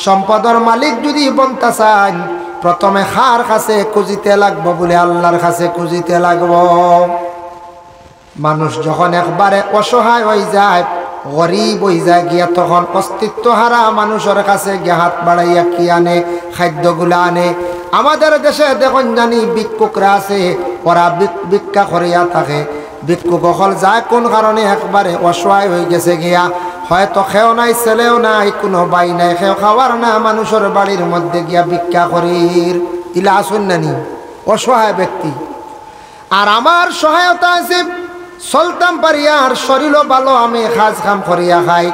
সম্পদের মালিক যদি বনতে চান প্রথমে কার কাছে খুঁজিতে লাগবো? বলে আল্লাহর কাছে খুঁজিতে লাগবো। মানুষ যখন একবারে অসহায় হয়ে যায়, গরিব হয়ে যায় গিয়া, তখন অস্তিত্ব হারা মানুষের কাছে গিয়া হাত বাড়াইয়া কি আনে? খাদ্যগুলা আনে। আমাদের দেশে দেখুন জানি ভিক্ষুকরা আছে, ওরা ভিক্ষা করিয়া থাকে। ভিক্ষুক হল যায় কোন কারণে? একবারে অসহায় হয়ে গেছে গিয়া, হয়তো খেও নাই, ছেলেও নাই, কোনো বাই নাই, খেও খাওয়ার না, মানুষের বাড়ির মধ্যে গিয়া ভিক্ষা করির। ইলা আসুন নানি অসহায় ব্যক্তি। আর আমার সহায়তা আছে, চলতাম পারিয়া, আর শরীরও ভালো, আমি কাজ কাম করিয়া খাই।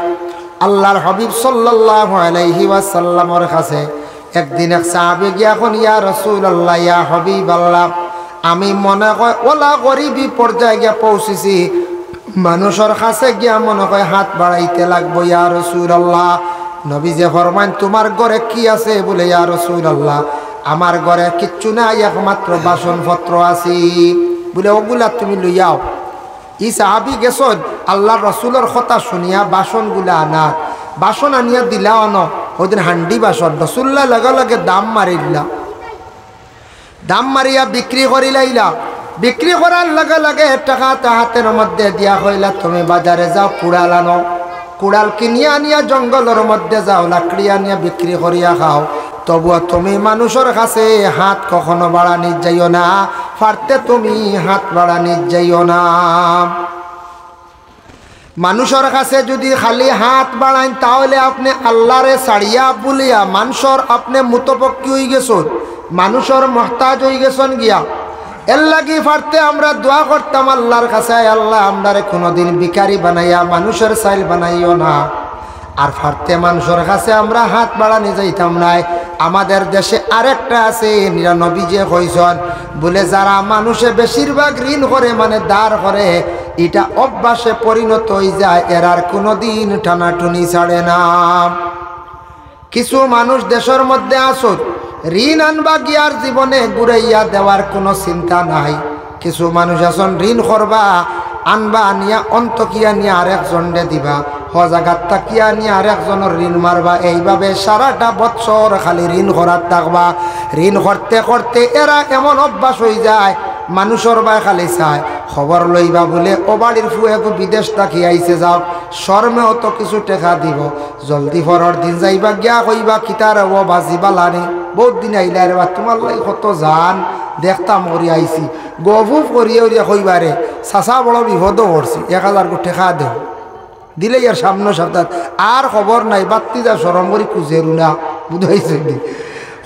আল্লাহর হাবিব সাল্লাল্লাহু আলাইহি ওয়াসাল্লামের কাছে একদিন এক সাহাবী গিয়া কোন, ইয়া রাসূলুল্লাহ, ইয়া হাবিবাল্লাহ, আমি মনে হয় ওলা গরিবী পর্যায়ে গিয়া পৌঁছেছি, মানুষের কাছে গিয়া মনে হয় হাত বাড়াইতে লাগবো। ইয়া রাসূলুল্লাহ, নবী যে ফরমান, তোমার ঘরে কি আছে? বলে, ইয়া রাসূলুল্লাহ, আমার ঘরে কিচ্ছু নাই, একমাত্র বাসনপত্র আছে। বলে, ওগুলা তুমি লইয়াও। ই সাহাবী গেছন আল্লাহর রাসূলের কথা শুনিয়া বাসনগুলা আনা, বাসন আনিয়া দিলা অন, ওদিন হান্ডি বাসন রাসূলুল্লাহ লগে লগে দাম মারিলা, দাম মারিয়া বিক্রি করিলাইলা। বিক্রি করার লগে লগে টাকা হাতের মধ্যে দিয়া হইলা, তুমি বাজারে যাও, কুড়াল আনো, কুড়াল কিনিয়া আনিয়া জঙ্গলের মধ্যে যাও, লাকড়ি আনিয়া বিক্রি করিয়া খাও। তবুও তুমি মানুষের কাছে হাত কখনো বাড়ানি যাইও না, পারতে তুমি হাত বাড়ানি যাইও না। মানুষের কাছে যদি খালি হাত বাড়ান, তাহলে আপনি আল্লাহরে ছাড়িয়া বলিয়া মানুষের আপনি মুতপক্ষী হয়ে গেছেন, মানুষের মহতাজ হয়ে গেছেন গিয়া। এর লাগি পারতে আমরা দোয়া করতাম আল্লাহর কাছে, আল্লাহ আমরারে কোনোদিন ভিখারি বানাইয়া মানুষের চাইল বানাইও না। আর ফারতে মানুষের কাছে আমরা হাত বাড়ানি যাইতাম নাই। আমাদের দেশে আরেকটা আছে, নবী যে কইছেন, বলে যারা মানুষে বেশিরভাগ ঋণ করে, মানে দাঁড় করে, এটা অভ্যাসে পরিণত হয়ে যায়, এর আর কোনোদিন টানাটুনি ছাড়ে না। কিছু মানুষ দেশের মধ্যে আসুন, ঋণ আনবা গিয়ার জীবনে ঘুরাইয়া দেওয়ার কোনো চিন্তা নাই। কিছু মানুষ আসুন, ঋণ করবা, আনবা, আনিয়া অন্তকিয়া নিয়ে আরেকজনরে দিবা, হজাগাতটা কিয়া নিয়ে আরেকজনের ঋণ মারবা। এইভাবে সারাটা বৎসর খালি ঋণ করার থাকবা। ঋণ করতে করতে এরা এমন অভ্যাস হয়ে যায়, মানুষের বাই খালি চায় খবর লইবা বলে, ও বাড়ির ফুয়ে বিদেশ থাকি আইসে যাও, শর্মে অত কিছু টেকা দিব, জলদি ফরর দিন যাইবা গিয়া কইবা, কিতার ও বাজিবা লানি, বহুত দিন আইলা রে বা, তোমার লাই কত জান দেখতাম করি আইসি, গভুফ করিয়ে উড়িয়া কইবারে চাচা বড় বিপদ করছি, 1000 টেকা দেও, দিলে ইয়ার সামনে সপ্তাহ আর খবর নাই, বাত্তি যা সরম করি খুঁজেরু না, বুঝাইছে নি।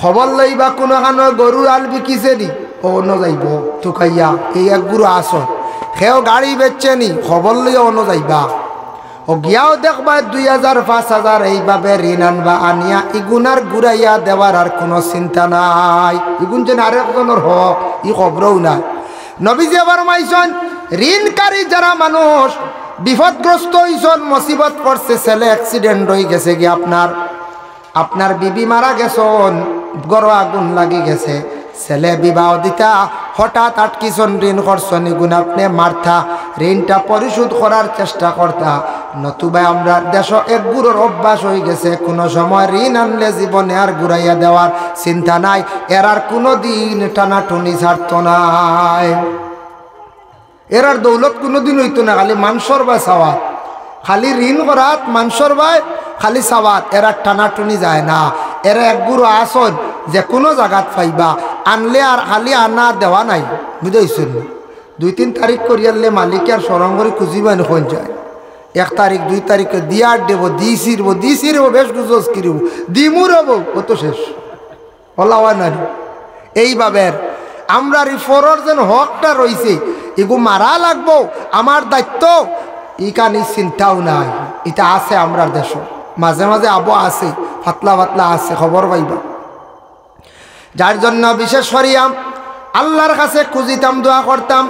খবর লইবা কোনোখানো গরুর আল বিকিছে নি, অন্য যাইব টুকাইয়া, এই এক গুরু আসন সেও গাড়ি বেচছে নি, খবর লইয়া অন্য যাইবা, ও গিয়াও দেখবা 2000 5000 এইভাবে ঋণ আনবা, আনিয়া ইগুনার ঘুরাইয়া দেওয়ার আর কোনো চিন্তা নাই। ইগুন যেন আরেকজনের হক ই খবরও নাই। নবীজি আবার মাইছন, ঋণকারী যারা মানুষ বিপদগ্রস্ত হইছন, মুসিবত পড়ছে, ছেলে অ্যাক্সিডেন্ট হয়ে গেছে গিয়ে, আপনার বিবি মারা গেছন, গড় আগুন লাগি গেছে, ছেলে বিবাহ দিতা, হঠাৎ আটকিছন, ঋণ করছন, এগুন আপনি মারথা, ঋণটা পরিশোধ করার চেষ্টা করতা। নতুবা আমরা দেশ এক গুরুর অভ্যাস হয়ে গেছে, কোনো সময় ঋণ আনলে জীবনে আর ঘুরাইয়া দেওয়ার চিন্তা নাই, এর আর কোনো দিন টানাটুনি ছাড়ত নাই, এর আর দৌলত কোনোদিন হইতো না, খালি মানুষের বা সাওয়াত, খালি ঋণ করাত মানুষের বাই খালি সাওয়াত, এরা টানাটুনি যায় না। এরা এক গুরু আসন, যে কোনো জায়গাত পাইবা, আনলে আর খালি আনা দেওয়া নাই, বুঝাইছেন? 2-3 তারিখ করিয়ালে মালিক আর সরম করে খুঁজিবা নখন যায়, 1 তারিখ 2 তারিখে দিয়ার দেব, দিছিরব বেশ গুজস কিরব, দিমুর হব, ও তো শেষ হলাওয়া নারী। এইভাবে আমরা রিফোরের যেন হকটা রয়েছে, এগু মারা লাগবো, আমার দায়িত্ব, ইকানি চিন্তাও নাই, এটা আছে আমরা দেশ, মাঝে মাঝে আবো আছে, পাতলা পাতলা আছে, খবর পাইবা। যার জন্য বিশেষ করিয়াম আল্লাহর কাছে খুঁজিতাম, দোয়া করতাম।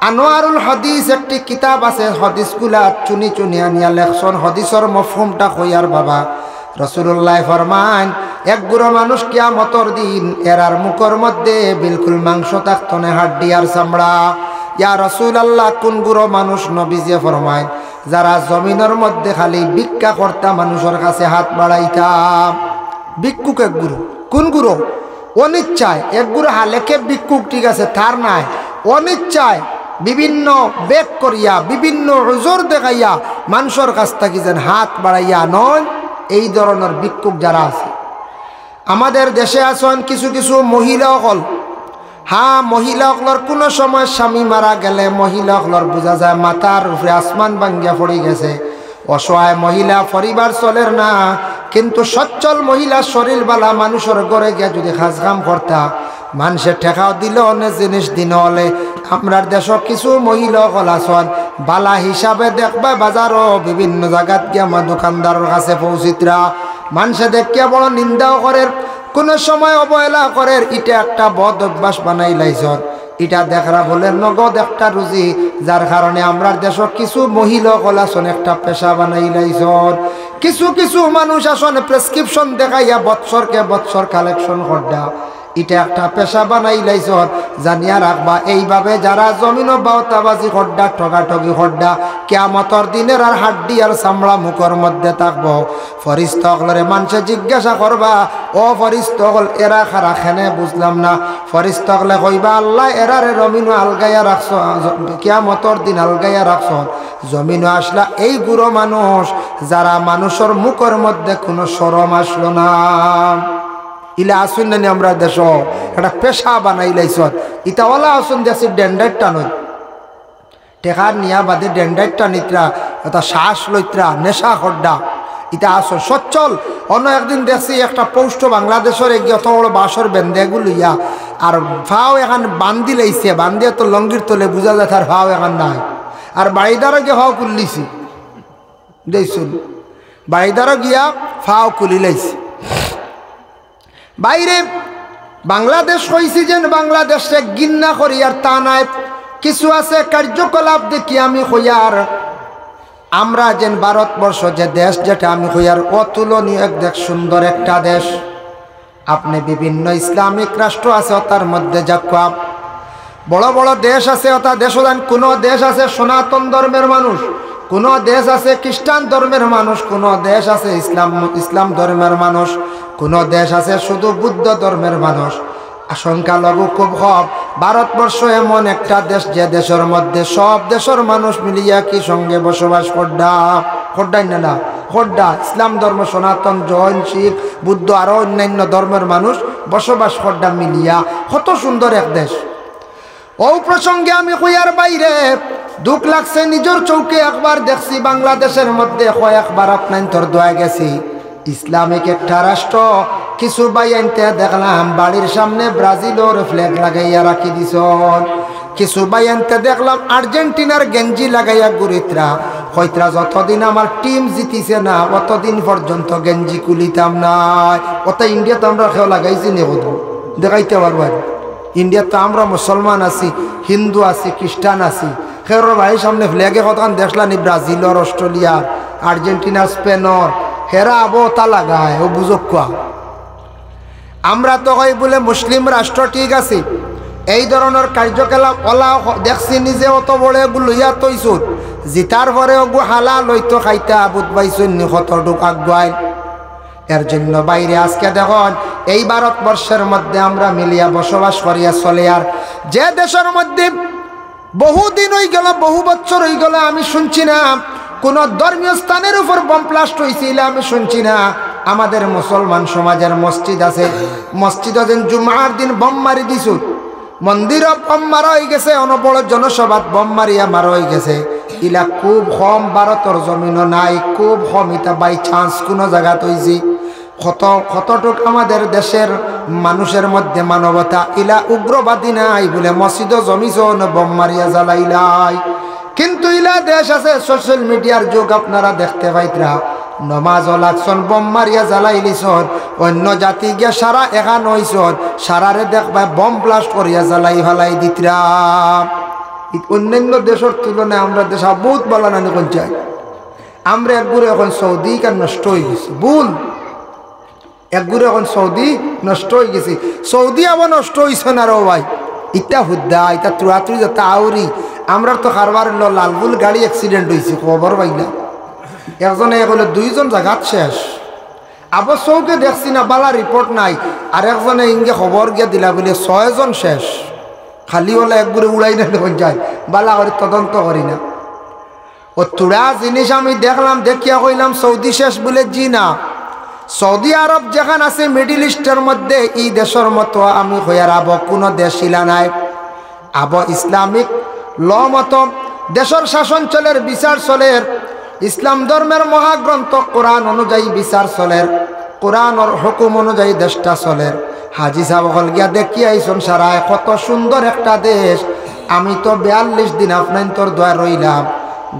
আনোয়ারুল হাদিস একটি কিতাব আছে, হদিসগুলা চুনি চুনি আনিয়া লেখছন, হদিসর মফহুমটা কইয়ার বাবা। রাসূলুল্লাহ ফরমান, এক গুরু মানুষ কিয়ামতের দিন এরার মুখের মধ্যে বিলকুল মাংস থাকতো না, হাড্ডি আর চামড়া। ইয়া রাসূলুল্লাহ, কোন গুরু মানুষ? নবীজি ফরমায়, যারা জমিনের মধ্যে খালি ভিক্ষা করতা, মানুষের কাছে হাত বাড়াইতাম, ভিক্ষুক এক গুরু। কোন গুরু? অনিচ্ছায় এক গুরু হালেকে ভিক্ষুক, ঠিক আছে, তার নাই অনিচ্ছায় বিভিন্ন বেগ করিয়া বিভিন্ন ওজোর দেখাইয়া মানুষের কাছ থেকে যেন হাত বাড়াইয়া নয়, এই ধরনের ভিক্ষুক যারা আছে আমাদের দেশে আছেন কিছু কিছু মহিলা হল। হ্যাঁ, মহিলা হলর কোনো সময় স্বামী মারা গেলে মহিলা হলর বোঝা যায় মাথার উপরে আসমান ভাঙ্গিয়া পড়ে গেছে। অসহায় মহিলা, পরিবার চলের না, কিন্তু সচ্ছল মহিলা শরীর বালা মানুষের ঘরে গিয়া যদি কাজ কাম করতা মানুষের ঠেকাও দিল অনেক জিনিস দিন হলে। আমরার দেশ কিছু মহিলা হল আছেন বালা হিসাবে দেখবা বাজারও বিভিন্ন জায়গাত গিয়া আমার দোকানদারের কাছে পৌঁছিতরা মানুষে দেখিয়া বড় নিন্দাও করে, কোনো সময় অবহেলা করে। এটা একটা বদ অভ্যাস বানাই লাইছন। এটা দেখরা বলে নগদ একটা রুজি, যার কারণে আমরা দেশ কিছু মহিলা হল আসন একটা পেশা বানাই লাইছন। কিছু কিছু মানুষ আসন প্রেসক্রিপশন দেখাইয়া বৎসরকে বৎসর কালেকশন করডা, এটা একটা পেশা বানাই লাইছন। জানিয়া রাখবা এইভাবে যারা জমিন বাউতাবাজি খড্ডা ঠগাঠগি খড্ডা কিয়ামতর দিনের আর হাড্ডি আর চামড়া মুখের মধ্যে থাকবো। ফরিস্ত হলরে মানুষে জিজ্ঞাসা করবা, ও ফরিস্ত হল এরা খারা খেনে বুঝলাম না। ফরিস্ত হলে কইবা আল্লাহ এরারে জমিনও আলগাইয়া রাখছ, কিয়ামতর দিন আলগাইয়া রাখছ। জমিনও আসলা এই গুরু মানুষ যারা মানুষের মুখের মধ্যে কোনো শরম আসলো না। ইলা আসুন না আমরা দেশ একটা পেশা বানাই লাইছ। ইতাওয়ালা আসুন দেশে ডেন্ডাইট টানই টেকার নিয়া বাদে ডেন্ডাইট টানিত্রা এটা শ্বাস লইত্রা নেশা খড্ডা ইটা আসো সচ্ছল। অন্য একদিন দেখছি একটা পোস্ট বাংলাদেশের এগিয়ে অত বড় বাসর বেন্দেগুলো ইয়া আর ভাও এখন বান্ধি লাইছে, বান্ধিয়া তো লঙ্গির তোলে বুঝা যায় তার ভাও এখন নাই। আর বাড়িদারও গিয়ে ভাও কুলিছি দেখছুন, বাড়িদারও গিয়া ফাও কুলি লাইছে। বাইরে বাংলাদেশ হয়েছি যেন বাংলাদেশে গিন্না করি আর তা নাই। কিছু আছে কার্যকলাপ দেখি আমি হইয়ার আমরা যেন ভারতবর্ষ যে দেশ যেটা আমি হইয়ার অতুলনীয় এক দেশ, সুন্দর একটা দেশ। আপনি বিভিন্ন ইসলামিক রাষ্ট্র আছে তার মধ্যে যাক বড় বড় দেশ আছে, অর্থাৎ দেশ কোনো দেশ আছে সনাতন ধর্মের মানুষ, কোনো দেশ আছে খ্রিস্টান ধর্মের মানুষ, কোনো দেশ আছে ইসলাম ধর্মের মানুষ, কোনো দেশ আছে শুধু বুদ্ধ ধর্মের মানুষ। সংখ্যালঘু খুব কম। ভারতবর্ষ এমন একটা দেশ যে দেশের মধ্যে সব দেশের মানুষ মিলিয়া কি সঙ্গে বসবাস খড্ডাই না খড্ডা ইসলাম ধর্ম, সনাতন, জৈন, শিখ, বুদ্ধ আরও অন্যান্য ধর্মের মানুষ বসবাস খড্ডা মিলিয়া কত সুন্দর এক দেশ। ও প্রসঙ্গে আমি কইয়ার বাইরে দুঃখ লাগছে, নিজের চৌকে একবার দেখছি বাংলাদেশের মধ্যে কয়েকবার আপনার তোর দোয়া গেছি ইসলামিক একটা রাষ্ট্র। কিছু বাইনতে দেখলাম বাড়ির সামনে ব্রাজিলের ফ্ল্যাগ লাগাইয়া রাখি দিছ, কিছু বাইনতে দেখলাম আর্জেন্টিনার গেঞ্জি লাগাইয়া ঘুরিতরা হইতরা যতদিন আমার টিম জিতিছে না অতদিন পর্যন্ত গেঞ্জি কুলিতাম না। অত ইন্ডিয়াতে আমরা খেয়ে লাগাইছি নে কত দেখাইতে পারবো। ইন্ডিয়া তো আমরা মুসলমান আছি, হিন্দু আছি, খ্রিস্টান আছি, খের বাড়ির সামনে ফ্ল্যাগে কতক্ষণ দেখলানি ব্রাজিলর, অস্ট্রেলিয়ার, আর্জেন্টিনার, স্পেনর, হেরা আবো তা লাগায় ও বুঝক কোয়া। আমরা তো হয় বলে মুসলিম রাষ্ট্র, ঠিক আছে, এই ধরনের কার্যকলাপ ওলা দেখছি নিজে অত বড় এগুলো ইয়া তৈছুত জিতার পরে ওগু হালা লইতো খাইতা বুধ পাইছুন কতটুক আগুয়াই। এর জন্য বাইরে আজকে দেখুন এই ভারতবর্ষের মধ্যে আমরা মিলিয়া বসবাস করিয়া চলে। আর যে দেশের মধ্যে বহুদিন হয়ে গেল, বহু বছর হয়ে গেল আমি শুনছি না কোন ধর্মীয় স্থানের উপর বম ব্লাস্ট হয়েছিল, আমি শুনছি না। আমাদের মুসলমান সমাজের মসজিদ আছে, মসজিদ জুমার দিন বম মারি দিছু, মন্দিরও বম মারা হয়ে গেছে, অনবড় জনসভাত বম মারিয়া মারা হয়ে গেছে। ইলা খুব কম, ভারতের জমিনও নাই, খুব কম। এটা বাই চান্স কোনো জায়গা তৈছি। কতটুক আমাদের দেশের মানুষের মধ্যে মানবতা, ইলা উগ্রবাদী নাই বলে মসজিদও জমিছ বম মারিয়া জ্বালাইলাই। কিন্তু ইলা দেশ আছে সোশ্যাল মিডিয়ার যুগ, আপনারা দেখতে পাইতরা নমাজ লাগছন বম মারিয়া জ্বালাইলিছন, অন্য জাতি গিয়া সারা এখান হইছন, সারারে দেখবা বম ব্লাস্ট করিয়া জ্বালাই ফেলাই দিতরা। অন্যান্য দেশের তুলনায় আমরা দেশ বহুত বলা নানি কোন চাই। আমরা একগুলো এখন সৌদি কার নষ্ট হয়ে গেছি, ভুল একগুলো এখন সৌদি নষ্ট হয়ে গেছি। সৌদি আবার নষ্ট হয়েছে না রো ভাই, ইটা হুদ্দা ইটা তুরাতুরি যাতে আউরি। আমরা তো কারবার লালবুল গাড়ি অ্যাক্সিডেন্ট হয়েছে খবর পাইলাম, একজনে এগুলো দুইজন জায়গাত শেষ। আবো চৌকে দেখছি না, বালা রিপোর্ট নাই। আর একজনে ইংগে খবর গিয়ে দিলা বলে 6 জন শেষ। খালি হলে একবারে উড়াই না দেখুন যায়, বালা করে তদন্ত করি না। ও তুড়া জিনিস আমি দেখলাম, দেখিয়া কইলাম সৌদি শেষ বলে, জি না, সৌদি আরব যেখানে আছে মিডিল ইস্টের মধ্যে, এই দেশের মতো আমি হইয়ার আব কোনো দেশ ছিলা নাই। আব ইসলামিক ল মতো দেশের শাসন চলের, বিচার চলের, ইসলাম ধর্মের মহাগ্রন্থ কোরআন অনুযায়ী বিচার চলের, কোরআনের হুকুম অনুযায়ী দেশটা চলের। হাজি সাহেব হল গিয়া দেখি আইসন সারায় কত সুন্দর একটা দেশ। আমি তো 42 দিন আপনার তোর দোয়া রইলাম।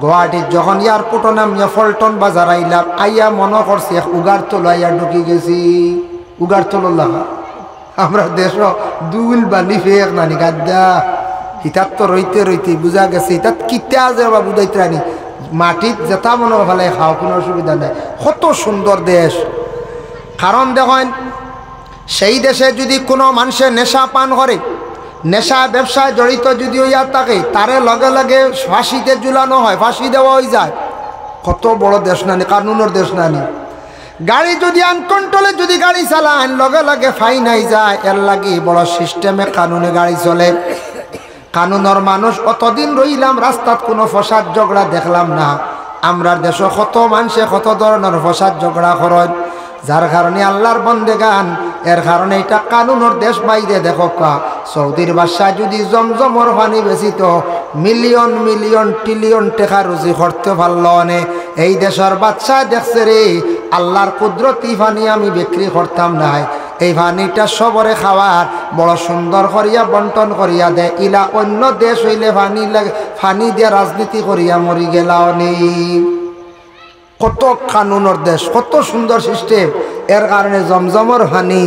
গুয়াহাটির যখন এয়ারপোর্ট নামিয়া ফলটন বাজার আইলাম, আইয়া মনে করছি উগার তোলা আইয়া ঢুকি গেছি। উগার তোলা আমরা দেশ দুল বানি ফেক নানি গাদ্দা হিতাত তো রইতে রইতে বুঝা গেছে হিতাত কিতে আজে বা বুঝাইতে রানি মাটিত যেটা মনে ভালো খাও, কোনো অসুবিধা নেই। কত সুন্দর দেশ। কারণ দেখেন, সেই দেশে যদি কোনো মানুষের নেশা পান করে, নেশা ব্যবসায় জড়িত যদি হইয়া থাকে, তারে লগে লগে ফাঁসিতে ঝুলানো হয়, ফাঁসি দেওয়া হয়ে যায়। কত বড় দেশ নানি, কানুনের দেশ নানি। গাড়ি যদি আনকন্ট্রোলে যদি গাড়ি চালান, লগে লগে ফাইন আই যায়। এর লাগে বড় সিস্টেমে কানুনে গাড়ি চলে। কানুনের মানুষ অতদিন রইলাম, রাস্তাত কোনো ফসাদ ঝগড়া দেখলাম না। আমরার দেশে কত মানুষে কত ধরনের ফসাদ ঝগড়া করেন, যার কারণে আল্লাহর বন্দেগান, এর কারণে এটা কানুনের দেশ। বাইরে দেখো সৌদির বাদশা যদি জমজমর পানি বেশিত মিলিয়ন মিলিয়ন ট্রিলিয়ন টাকা রুজি করতে পারল নে। এই দেশের বাদশা দেখছে রে, আল্লাহর কুদরতি পানি আমি বিক্রি করতাম না, এই পানিটা সবরে খাওয়ার বড় সুন্দর করিয়া বন্টন করিয়া দে। ইলা অন্য দেশ হইলে পানি দিয়া রাজনীতি করিয়া মরি গেলাও নেই। কত কানুনের দেশ, কত সুন্দর সিস্টেম। এর কারণে জমজমর পানি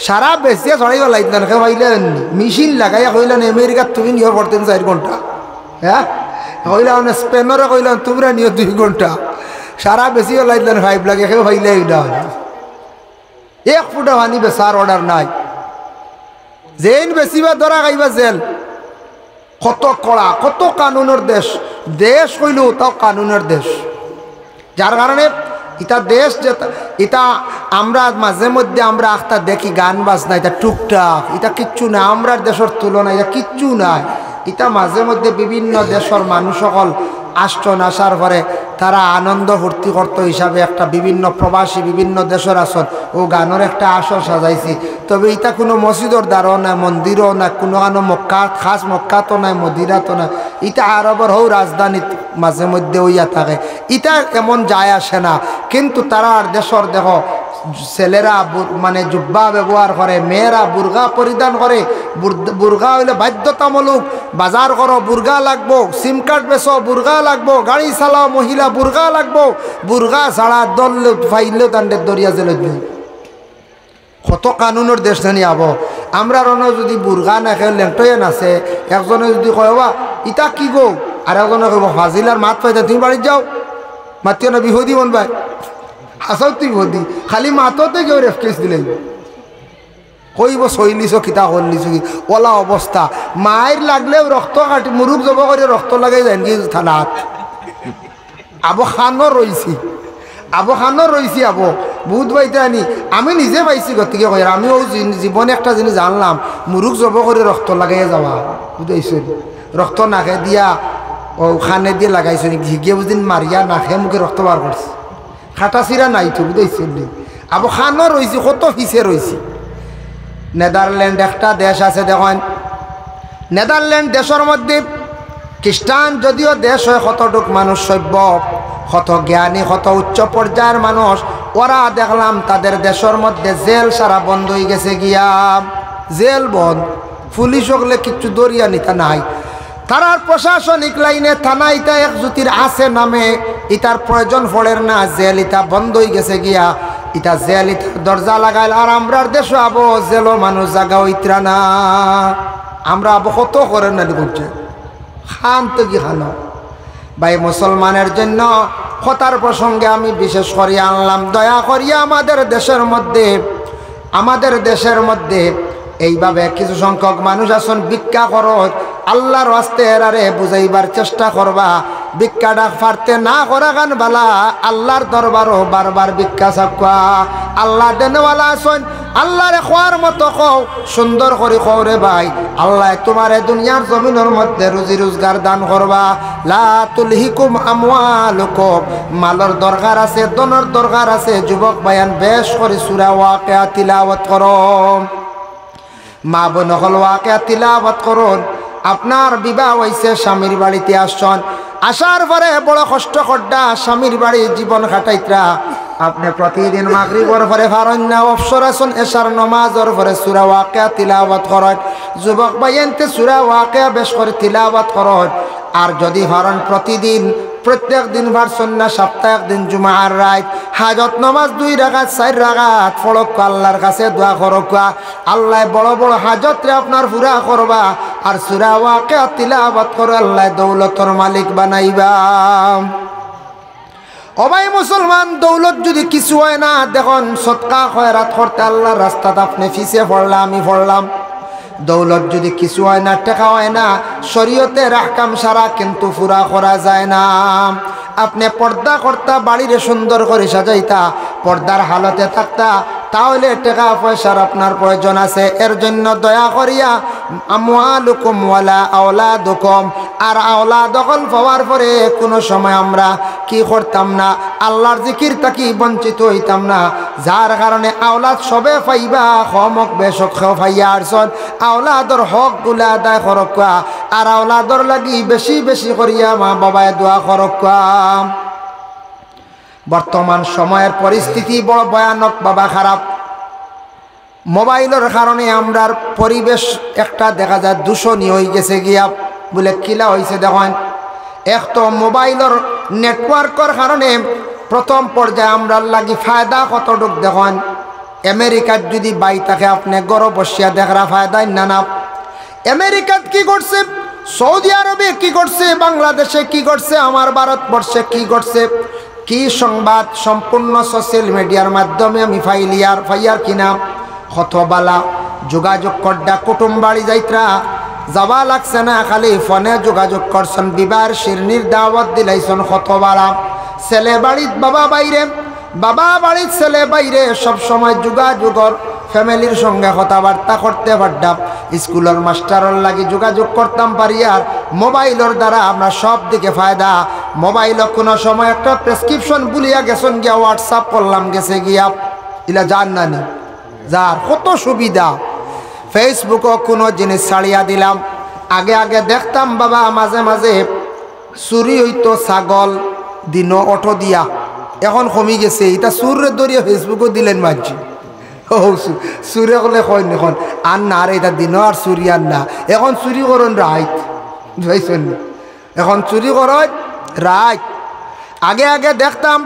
সারা বেশিয়া ছড়াই লাইতেন খাইলেন, মেশিন লাগাইয়া কইলেন আমেরিকার তুমি নিয়ে পড়তেন 4 ঘন্টা, হ্যাঁ কইলেন স্পেনরে কইলেন তোমরা নিয়ে 2 ঘন্টা, সারা বেশি লাইতেন 5 লাগে কেউ হইলে না। 1 ফুটা পানি বেচার অর্ডার নাই, যেন বেশিবা ধরা খাইবা জেল। কত কড়া, কত কানুনের দেশ। দেশ হইলেও তাও কানুনের দেশ। যার কারণে ইটা দেশ যে ইটা আমরা মাঝে মধ্যে আমরা আখতা দেখি গান বাজনা, এটা টুকটাক, এটা কিচ্ছু না। আমরার দেশের তুলনায় এটা কিচ্ছু নাই। এটা মাঝে মধ্যে বিভিন্ন দেশের মানুষ সকল আসন আসার পরে তারা আনন্দ ফুর্তি করতো হিসাবে একটা বিভিন্ন প্রবাসী বিভিন্ন দেশের আসন ও গানের একটা আসর সাজাইছি। তবে এটা কোনো মসজিদের দ্বারও নাই, মন্দিরও না, কোনো মক্কা খাস মক্কা তো নাই, মদিরা তো নাই। এটা আরবের হও রাজধানীত মাঝে মধ্যে হইয়া থাকে। এটা এমন যায় আসে না। কিন্তু তারা আর দেশের দেখো ছেলেরা মানে জুব্বা ব্যবহার করে, মেয়েরা বুর্গা পরিধান করে। বুর্গা হইলে বাধ্যতামূলক, বাজার করো বুর্গা লাগবো, সিম কার্ড বেচো বুর্গা লাগবো, গাড়ি চালাও মহিলা বুর্গা লাগবো। বুর্গা ছাড়া দল ফাইলেও তান্ডের দরিয়া জেলে দিল। কত কানুনের দেশ জানি আব। আমরা রন যদি বুর্গা না খেয়ে লেংটয়ে নাচে, একজনে যদি কয়বা ইটা কি গো, আর একজনে কব ফাজিলার মাত পাইতে তুমি বাড়ি যাও, মাতিও না বিহদি মন ভাই হাসাও তুই বিহদি, খালি মাততে কেউ রেফকেস দিলে কইব সইলিছ কিতা করলিছ কি ওলা অবস্থা। মায়ের লাগলেও রক্ত কাটি মুরুখ জব করে রক্ত লাগাই যায় কি থানাত। আবো খানো রয়েছি, আবো খানো রয়েছি। আবো বহুত বাইতে আনি আমি নিজে পাইছি গতিকে কই আমিও জীবনে একটা জিনিস জানলাম, মুরুখ জব করে রক্ত লাগাইয়া যাওয়া বুঝাইছো। রক্ত নাকে দিয়া ও খানে দিয়ে লাগাইছো নি, ঘিগিয়ে বুঝদিন মারিয়া নাকে মুখে রক্ত বার করছে। খাটা চিরা নাই তো বুঝাইছো। আবো খানো রয়েছি, কত ফিসে রয়েছি। নেদারল্যান্ড একটা দেশ আছে দেখেন, নেদারল্যান্ড দেশের মধ্যে খ্রিস্টান যদিও দেশ হয়, কতটুক মানুষ সভ্য, কত জ্ঞানী, কত উচ্চ পর্যায়ের মানুষ। ওরা দেখলাম তাদের দেশের মধ্যে জেল সারা বন্ধ হয়ে গেছে গিয়া, জেল বন্ধ। পুলিশ হলে কিচ্ছু দরিয়া নিতা নাই। তারার প্রশাসনিক লাইনে থানা ইটা একজুতির আছে নামে, ইটার প্রয়োজন পড়ের না। জেল ইটা বন্ধ হয়ে গেছে গিয়া, ইটা জেল ইটার দরজা লাগাইল। আর আমরার দেশে আবো জেলো মানুষ জাগা হইতরা না। আমরা আবো কত করেন না করছে খান তো কি খানো ভাই। মুসলমানের জন্য কথার প্রসঙ্গে আমি বিশেষ করিয়া আনলাম, দয়া করিয়া আমাদের দেশের মধ্যে এইভাবে কিছু সংখ্যক মানুষ আছেন ভিক্ষা করো, আল্লাহর রাস্তে এরারে বুঝাইবার চেষ্টা করবা। ভিক্ষাটা পারতে না করা গান বালা, আল্লাহর দরবারও বারবার ভিক্ষা চাপা। আল্লাহ দেনওয়ালা আছেন আল্লাহরে খোয়ার মতো কও সুন্দর করে কও রে ভাই আল্লাহ তোমারে দুনিয়ার জমিনের মধ্যে রুজি রোজগার দান করবা লা তুলহিকুম আমওয়ালুকুম মালর দরকার আছে ধনের দরকার আছে যুবক ভাইয়ান বেশ করে সূরা ওয়াকিয়া তিলাওয়াত করো মা বোন হল ওয়াকিয়া তিলাওয়াত করুন আপনার বিবাহ হইছে স্বামীর বাড়িতে আসছেন আসার পরে বড় কষ্ট করডা স্বামীর বাড়ি জীবন কাটাইত্রা আপনি প্রতিদিন মাগরিবর পরে ফারন্না অবসর আসুন এশার নমাজর পরে সূরা ওয়াকিয়া তিলাওয়াত করেন যুবক ভাইয়েনতে সূরা ওয়াকিয়া বেশ করে তিলাওয়াত করেন আর যদি ফারন প্রতিদিন প্রত্যেক দিন ভারছেন না সপ্তাহে একদিন জুমার রাত হাজত নামাজ 2 রাকাত 4 রাকাত পড়ক আল্লাহর কাছে দোয়া করক আল্লাহ বড় বড় হাজতরে আপনার পুরা করবা আর সূরা ওয়াকিয়া তিলাওয়াত করে আল্লাহ দৌলতর মালিক বানাইবা ও ভাই মুসলমান দৌলত যদি কিছু হয় না দেখুন সদকা খয়রাত করতে আল্লাহর রাস্তাতে আপনি ফিসে পড়লাম আমি পড়লাম দৌলত যদি কিছু হয় না টাকা হয় না শরীয়তের আহকাম সারা কিন্তু পুরা করা যায় না আপনি পর্দা করতা বাড়িরে সুন্দর করে সাজাইতা পর্দার হালতে থাকতা তাহলে টাকা পয়সার আপনার প্রয়োজন আছে এর জন্য দয়া করিয়া আমওয়ালুকুম ওয়ালা আওলাদুকুম আর আওলাদ দখল পাওয়ার পরে কোনো সময় আমরা কি করতাম না আল্লাহর জিকির থাকি বঞ্চিত হইতাম না যার কারণে আওলাদ সবে পাইবা হমক বেশক পাইয়া আসন আওলাদর হক গুলা আদায় করক আর আওলাদর লাগি বেশি বেশি করিয়া মা বাবায় দোয়া করক বর্তমান সময়ের পরিস্থিতি বড় ভয়ানক বাবা খারাপ মোবাইলের কারণে আমরার পরিবেশ একটা দেখা যায় দূষণী হয়ে গেছে গিয়া বলে কিলা হয়েছে দেখেন এক তো মোবাইলের নেটওয়ার্কের কারণে প্রথম পর্যায়ে আমরার লাগি ফায়দা কতটুক দেখেন আমেরিকার যদি বাই থাকে আপনি গড় বসিয়া দেখরা ফায়দাই না আমেরিকাত কি করছে সৌদি আরবে কি করছে বাংলাদেশে কি করছে আমার ভারতবর্ষে কি করছে কি সংবাদ সম্পূর্ণ সোশ্যাল মিডিয়ার মাধ্যমে আমি ফাইয়ার কিনা হতবালা যোগাযোগ করডা কুটুম বাড়ি যাইত্রা যাবা লাগছে না খালি ফোনে যোগাযোগ করছেন বিবাহের শিরনির দাওয়াত দিলাইছেন হতবালা ছেলে বাড়িত বাবা বাড়ির ছেলে বাইরে সব সময় যোগাযোগর ফ্যামিলির সঙ্গে কথাবার্তা করতে পারতাম স্কুলের মাস্টারের লাগি যোগাযোগ করতাম পারি আর মোবাইলের দ্বারা আমরা সব দিকে ফায়দা মোবাইলও কোনো সময় একটা প্রেসক্রিপশন বলিয়া গেছেন গিয়া হোয়াটসঅ্যাপ করলাম গেছে গিয়া ইলা জান নানি যার কত সুবিধা ফেসবুকও কোনো জিনিস ছাড়িয়া দিলাম আগে দেখতাম বাবা মাঝে মাঝে চুরি হইতো ছাগল দিন অটো দিয়া এখন কমি গেছে এটা চুরে দরিয়া ফেসবুকও দিলেন মানছি ও চুরে কলে কয় এখন আর না আর এটা দিন আর চুরি আর না এখন চুরি করুন রাইত বুঝাইছেন এখন চুরি করন রাইত আগে দেখতাম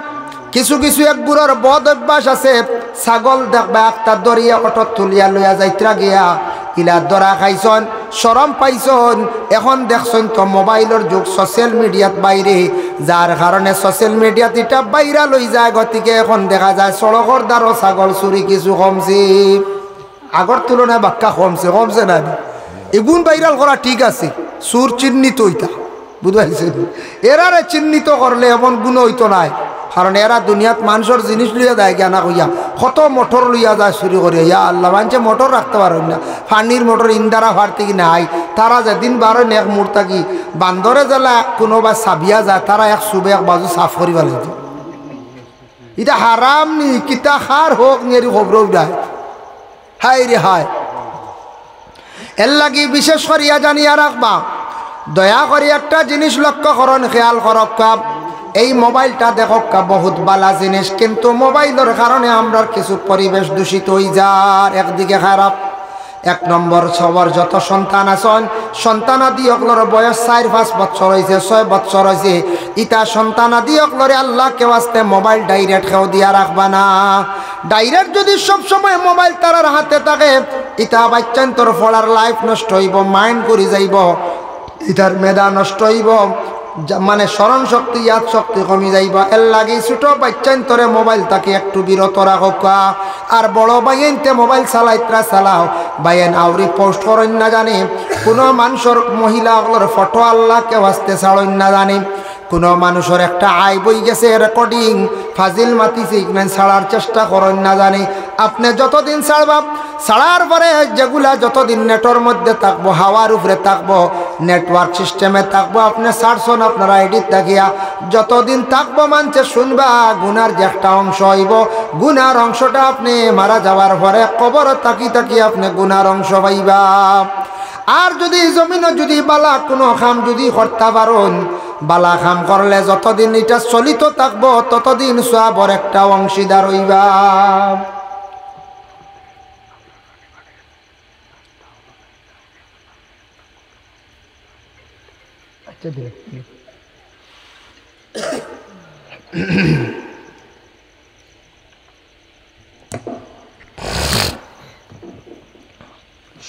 কিছু এক বুড়োর বদ অভ্যাস আছে ছাগল দেখবা একটা দরিয়া অটো তুলিয়া লইয়া যাইত্রা গিয়া ইলা দরা খাইছন শরম পাইছন এখন দেখছন তো মোবাইলের যুগ সোশ্যাল মিডিয়াত বাইরে যার কারণে সোশ্যাল মিডিয়াত এটা বাইরা লই যায় গতিকে এখন দেখা যায় সড়কর দ্বারও ছাগল চুরি কিছু কমছে আগর তুলনায় বাক্কা কমছে না এগুন ভাইরাল করা ঠিক আছে সুর চিহ্নিত হইতা বুঝাইছেন এরারে চিহ্নিত করলে এমন গুণ হইতো নাই কারণ এরা দুনিয়াত মানুষের জিনিস লইয়া দেয় জ্ঞানা কইয়া কত মোটর লইয়া যায় চুরি করিয়া ইয়া আল্লাহ মানুষে মোটর রাখতে পারেন না পানির মোটর ইন্দারা ফাড়তে কি নাই তারা যেদিন বারেন এক মুহূর্তে কি বান্দরে জেলা কোনোবা চাবিয়া যায় তারা এক চুবে এক বাজু সাফ করিবা লাগে এটা হারাম নি কিতা খার হোক নিয়ে খবর দেয় হাই রে হায় এর লাগি বিশেষ করিয়া জানিয়া রাখবা দয়া করি একটা জিনিস লক্ষ্য করন খেয়াল করক এই মোবাইলটা দেখক বহুত বালা জিনিস কিন্তু মোবাইলের কারণে আমরা কিছু পরিবেশ দূষিত হয়ে যার একদিকে খারাপ এক নম্বর সবার যত সন্তান আছেন সন্তানাদি অকলর বয়স 4-5 বছর হয়েছে 6 বছর হয়েছে ইটা সন্তানাদি অকলরে আল্লাহ কেউ আসতে মোবাইল ডাইরেক্ট খেও দিয়া রাখবা না ডাইরেক্ট যদি সব সময় মোবাইল তারার হাতে থাকে ইটা বাচ্চান তোর ফলার লাইফ নষ্ট হইব মাইন্ড করে যাইব ইটার মেধা নষ্ট হইব মানে স্মরণ শক্তি ইয়াদ শক্তি কমি যাইবা এর লাগে ছোট বাচ্চান তোরে মোবাইল তাকে একটু বিরত রাখক আর বড় বাইনতে মোবাইল চালাইত্রা চালাও বাইন আউরি পোস্ট করেন না জানে কোনো মানুষের মহিলাগুলোর ফটো আল্লাহ কেউ আসতে ছাড়েন না জানে কোনো মানুষের একটা আয় বই গেছে রেকর্ডিং ফাজিল মাতিছে ইগনান ছাড়ার চেষ্টা করেন না জানি আপনি যতদিন ছাড়বা ছাড়ার পরে যেগুলা যতদিন নেটের মধ্যে থাকবো হাওয়ার উপরে থাকবো নেটওয়ার্ক সিস্টেমে থাকবো আপনি ছাড়ছেন আপনারা এডিট থাকিয়া যতদিন থাকবো মানছে শুনবা গুনার যে একটা অংশ হইব গুনার অংশটা আপনি মারা যাওয়ার পরে কবর তাকি তাকি আপনি গুনার অংশ পাইবা। আর যদি জমিনে যদি বালা কোনো খাম যদি করতে পারেন বালা খাম করলে যতদিন এটা চলিত থাকবো ততদিন সওয়াবের একটা অংশীদার হইবা।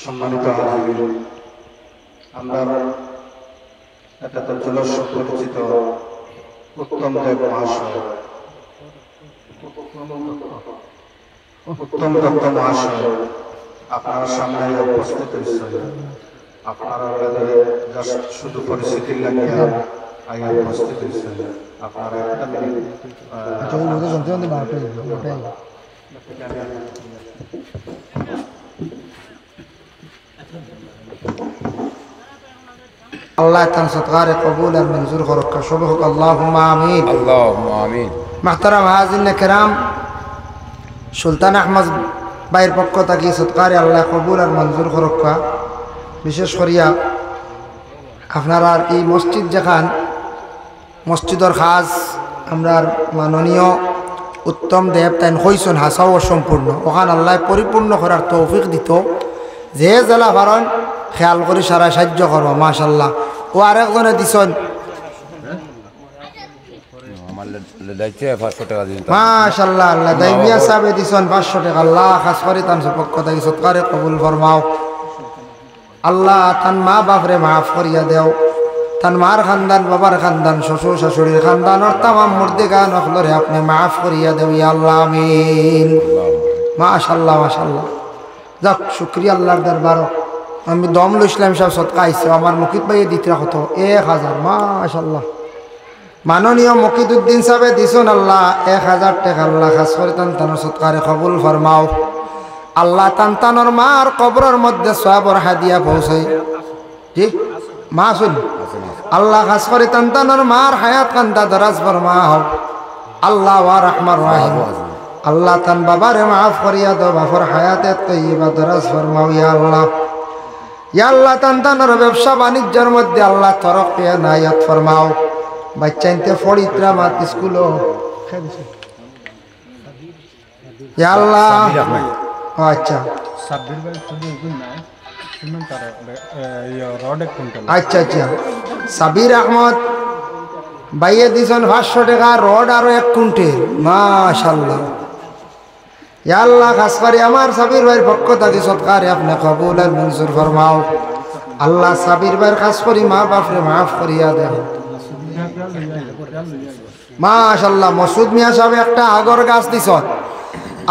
সম্মানিত হাজির, আমরা এটা তো জলস্ব পরিচিত উত্তম দেব মহাশয়, উত্তম দত্ত মহাশয় আপনার সামনে উপস্থিত হয়েছেন। আপনারা শুধু পরিস্থিতির লাগিয়া আগে উপস্থিত হয়েছেন। আপনারা একটা মিনিট আল্লাহ তান সৎকারে কবুল আর মঞ্জুর করুক সব হোক আল্লাহুম্মা আমিন আল্লাহুম্মা আমিন। মুহতারাম হাজিরিন কিরাম, সুলতান আহমদ ভাইয়ের পক্ষ থেকে সৎকারে আল্লাহ কবুল আর মঞ্জুর করুক। বিশেষ করিয়া আপনারা এই মসজিদ যেখান মসজিদর খাস আমরা মাননীয় উত্তম দেব তাইন হইছেন হাসাও অসম্পূর্ণ ওখান আল্লাহ পরিপূর্ণ করার তৌফিক দিত যে জেলা পারেন খেয়াল করে সারা সাহায্য করবো মাশাল্লাহ। ও আরেকজনে দিছেন মাশাল্লাহ আল্লাহ দাইমিয়া সাহেবে দিছেন 500 টাকা আল্লাহ খাস করে তান পক্ষ থেকে সৎকারে কবুল ফরমাও। আল্লাহ তান মা বাপরে মাফ করিয়া দেও, তান মার খানদান বাবার খানদান শ্বশুর শাশুড়ির খানদান তামাম মুর্দিগান অখলরে আপনি মাফ করিয়া দেও ইয়া আল্লাহ আমিন। মাশাল্লাহ মাশাল্লাহ, যাক শুক্রিয়া আল্লাহর দরবার। আমি দমল ইসলাম সাহেব সৎকা আইসে আমার মুকিত ভাইয়ে দিতে রাখতো 1000 মাশাল্লাহ। মাননীয় মকিদুদ্দিন সাহেবে দিছুন আল্লাহ 1000 টাকা আল্লাহ খাস করে তান তানোর সৎকারে কবুল ফরমাও। আল্লাহ তান তানোর মার কবরের মধ্যে সওয়াবের হাদিয়া পৌঁছাই ঠিক মা শুন আল্লাহ খাস করে তান তানোর মার হায়াত কান্তা দরাজ ফরমাও আল্লাহ ওয়া রহমান রাহিম। আল্লাহ তান বাবারে মাফ করিয়া দাও, বাবার হায়াতে তৈবা দরাজ ফরমাও ইয়া আল্লাহ। ইয়া আল্লাহ তান তানোর ব্যবসা বাণিজ্যের মধ্যে আল্লাহ তরক্কি নায়াত ফরমাও। বাচ্চা ইনতে ফড়িত্রা মাত স্কুলও ইয়া আল্লাহ। আচ্ছা আচ্ছা আচ্ছা সাবির আহমদ ভাইয়ে দিছেন 500 টাকা রড আরো 1 কুইন্টাল মাশাআল্লাহ। ইয়া আল্লাহ খাস করে আমার সাবির ভাইয়ের পক্ষ থেকে সৎকারে আপনি কবুল আর মঞ্জুর ফরমাও। আল্লাহ সাবির ভাইয়ের খাস করি মা বাপরে মাফ করিয়া দেন মাশাআল্লাহ। মসুদ মিয়া সাহেব একটা আগর গাছ দিছেন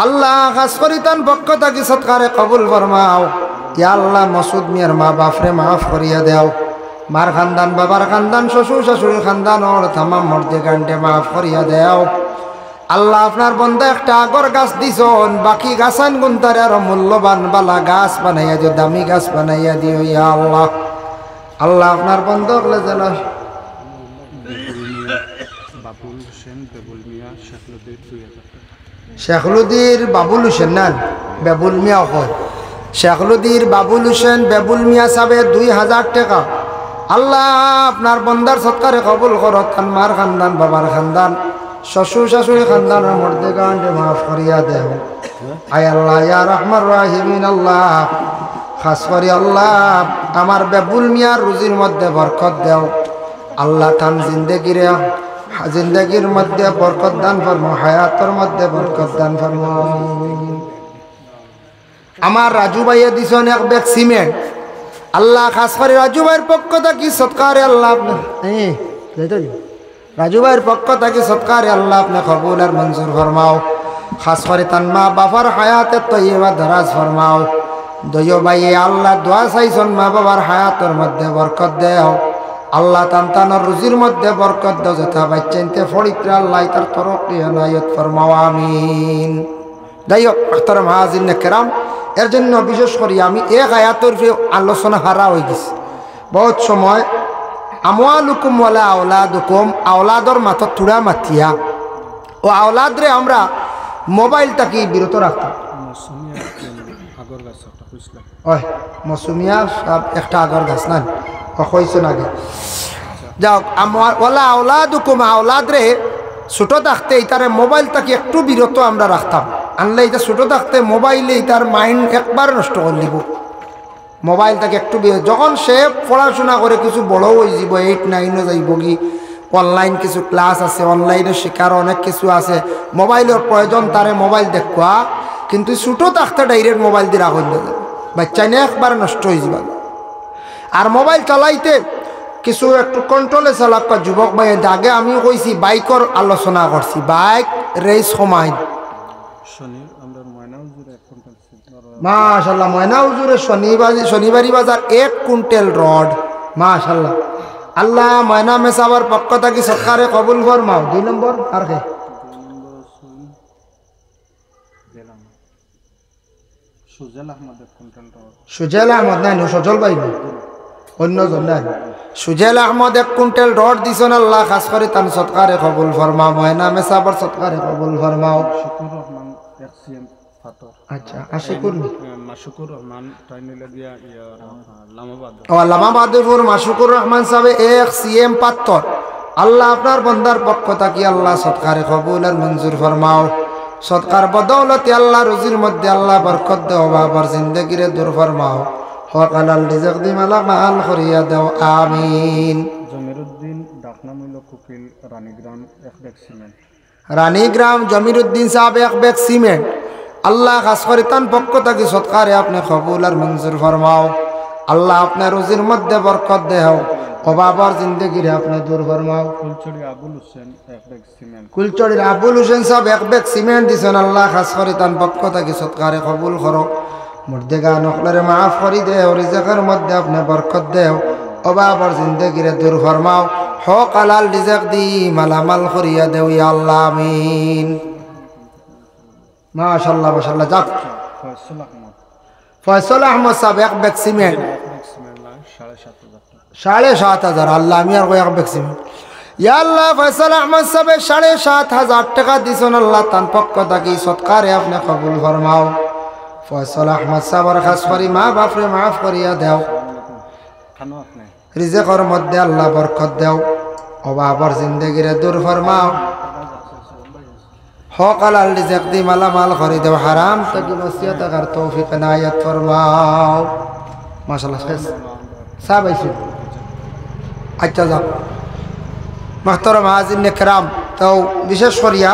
আল্লাহ খাস করি তান পক্ষ থেকে সৎকারে কবুল ফরমাও। ইয়া আল্লাহ মসুদ মিয়ার মা বাপরে মাফ করিয়া দেও, মার খানদান বাবার খানদান শ্বশুর শাশুড়ির খানদান ওর তামাম মর্দে গান্ডে মাফ করিয়া দেও। আল্লাহ আপনার বন্ধা একটা আগর গাছ দিছন বাকি গাছান গুনতারে আরো মূল্যবান বালা গাছ বানাইয়া দিও, দামি গাছ বানাইয়া দিও ইয়া আল্লাহ। আল্লাহ আপনার বন্ধ হলে যেন শেখলুদির বাবুল হোসেন না বেবুল মিয়া হয় শেখলুদির বাবুল হোসেন বেবুল মিয়া সাহেব 2000 টাকা আল্লাহ আপনার বন্দার সৎকারে কবুল করো। তান মার খানদান বাবার খানদান শ্বশুর শাশুড়ি খানদানের মধ্যে গান্ডে মাফ করিয়া দেও আয় আল্লাহ ইয়া রহমান রাহিমিন। আল্লাহ খাস করি আল্লাহ আমার বেবুল মিয়ার রুজির মধ্যে বরকত দেও। আল্লাহ তান জিন্দগির মধ্যে বরকত দান ফরমাও, হায়াতের মধ্যে বরকত দান ফরমাও। আমার রাজু ভাইয়ে দিছেন 1 ব্যাগ সিমেন্ট আল্লাহ খাস করে রাজু ভাইয়ের পক্ষ থেকে সৎকারে আল্লাহ রাজু ভাইয়ের পক্ষ থেকে সৎকারে আল্লাহ আপনি কবুল আর মঞ্জুর ফরমাও। খাস করে তান মা বাবার হায়াতে তৈবা দরাজ ফরমাও। দয় ভাইয়ে আল্লাহ দোয়া চাইছেন মা বাবার হায়াতের মধ্যে বরকত দেও। আল্লাহ তান্তানোর রুজির মধ্যে বরকত দাও যথা বাচ্চাইতে ফরিত্রা আল্লাহ তার তরফ ইনায়াত ফরমাও আমিন। যাই হোক আখতারাম হাজির কেরাম, এর জন্য বিশেষ করি আমি এক আয়াতের আলোচনা হারা হয়ে গেছি। বহুত সময় আমওয়ালুকুম ওয়ালা আওলাদুকুম, আওলাদর মাথা থুড়া মাথিয়া ও আওলাদরে আমরা মোবাইল থাকি বিরত রাখতাম। ওই মৌসুমিয়া সব একটা আগর গাছ না কইছেন আগে। যাও ওয়ালা আওলাদুকুম, আওলাদরে ছোটো থাকতে তারে মোবাইল থাকি একটু বিরত আমরা রাখতাম। আনলে এটা ছোটো থাকতে মোবাইলে তার মাইন্ড একবার নষ্ট করে দিব। মোবাইল থেকে একটু যখন সে পড়াশোনা করে কিছু বড় হয়ে যাব, 8, 9 যাইব কি, অনলাইন কিছু ক্লাস আছে, অনলাইনে শেখার অনেক কিছু আছে, মোবাইলের প্রয়োজন তারে মোবাইল দেখা। কিন্তু ছোটো থাকতে ডাইরেক্ট মোবাইল দিয়ে রাখুন বাচ্চা নিয়ে একবার নষ্ট হয়ে যাব। আর মোবাইল চালাইতে কিছু একটু কন্ট্রোলে চালাক যুবক ভাই। আগে আমি কইছি বাইকর আলোচনা করছি, বাইক রেস সময় মাশাল্লাহ ময়না হুজুরে শনিবারি বাজার 1 কুইন্টাল রড মাশাল্লাহ। আল্লাহ ময়না মেসাবার পক্ষ থাকি সরকারে কবুল ফরমাও। 2 নম্বর আর কে সুজেল আহমদ নাই, সজল ভাই অন্যজন নাই। সুজেল আহমদ 1 কুইন্টাল রড দিছেন, আল্লাহ খাস করে তান সৎকারে কবুল ফরমাও। ময়না মেসাবার সৎকারে কবুল ফরমাও। আচ্ছা আশিকুর রহমান লামাবাদপুর মাসুকুর রহমান সাহেব 1 CM পাত্তর। আল্লাহ আপনার বন্দার পক্ষ থাকি আল্লাহ সৎকারে কবুল আর মঞ্জুর ফরমাও। সৎকার বদৌলতে আল্লাহ রুজির মধ্যে আল্লাহ বরকত দেও, বাবার জিন্দগিরে দূর ফরমাও। হক হালাল রিজক দি মালা মাল করিয়া দাও আমিন। জমিরুদ্দিন ডাকনামূল কুকিল রানীগ্রাম 1 ব্যাগ সিমেন্ট। রানীগ্রাম জমিরুদ্দিন সাহেব 1 ব্যাগ সিমেন্ট। আল্লাহ খাস করে তান পক্ষ থাকি সৎকারে আপনি কবুল আর মঞ্জুর ফরমাও। আল্লাহ আপনার রুজির মধ্যে বরকত দেও, অভাবর জিন্দগিরে আপনি দূর ফরমাও। কুলচড়ি আবুল হোসেন 1 ব্যাগ সিমেন্ট। কুলচড়ির আবুল হোসেন সাহেব 1 ব্যাগ সিমেন্ট দিছেন, আল্লাহ খাস করে তান পক্ষ থাকি সৎকারে কবুল করো। মুর্দেগা নকলরে মাফ করি দেও, রিজকের মধ্যে আপনি বরকত দেও, অভাবর জিন্দগিরে দূর ফরমাও। হক হালাল রিজক দি মালামাল করিয়া দেও ইয়া আল্লাহ আমিন। মাশাআল্লাহ মাশাআল্লাহ। যাক ফয়সাল আহমদ সাহেব 1 ব্যাগ সিমেন্ট 7,500। আল্লাহ আমি আর 1 ব্যাগ সিমেন্ট ইয়া আল্লাহ। ফয়সাল আহমদ সাহেব 7,500 টাকা দিছেন, আল্লাহ তান পক্ষ থাকি সৎকারে আপনি কবুল ফরমাও। ফয়সাল আহমদ সাহেবের খাস করি মা বাপরে মাফ করিয়া দেও, রিজকের মধ্যে আল্লাহ বরকত দেও, অভাবর জিন্দগিরে দূর ফরমাও। হক হালাল রিজক দি মালামাল করে দেও, হারাম থেকে বাঁচিয়া থাকার তৌফিক ইনায়াত ফরমাও। মাশাআল্লাহ শেষ সাহেব আইছে। আচ্ছা যাও মুহতারাম হাজিরিন কিরাম, তো বিশেষ করিয়া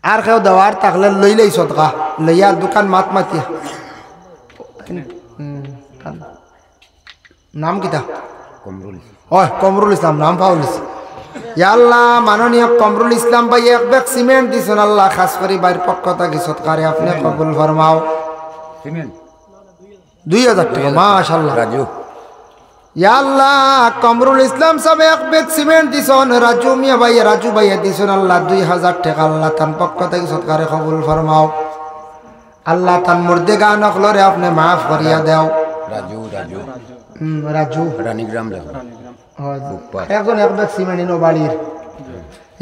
আর কেউ দেওয়ার থাকলে লইলেই সদকা লইয়ার দোকান মাত মাতিয়া। নাম কিতা? কমরুল ইসলাম নাম পাউলিস। ইয়া আল্লাহ মাননীয় কমরুল ইসলাম ভাই 1 ব্যাগ সিমেন্ট দিছেন, আল্লাহ খাস করি বাইর পক্ষ থাকি সৎকারে আপনি কবুল ফরমাও। 2,000 টাকা মাশাআল্লাহ। রাজু ইয়া আল্লাহ কমরুল ইসলাম সাহেব 1 ব্যাগ সিমেন্ট দিছেন, রাজু মিয়া ভাই রাজু ভাই দিছেন, আল্লাহ 2,000 টাকা আল্লাহ তান পক্ষ থেকে সৎকারে কবুল ফরমাও। আল্লাহ তান মুর্দেগা নকলরে আপনি মাফ করিয়া দেও। রাজু রানীগ্রাম একজন 1 ব্যাগ সিমেন্ট ইনো বাড়ির।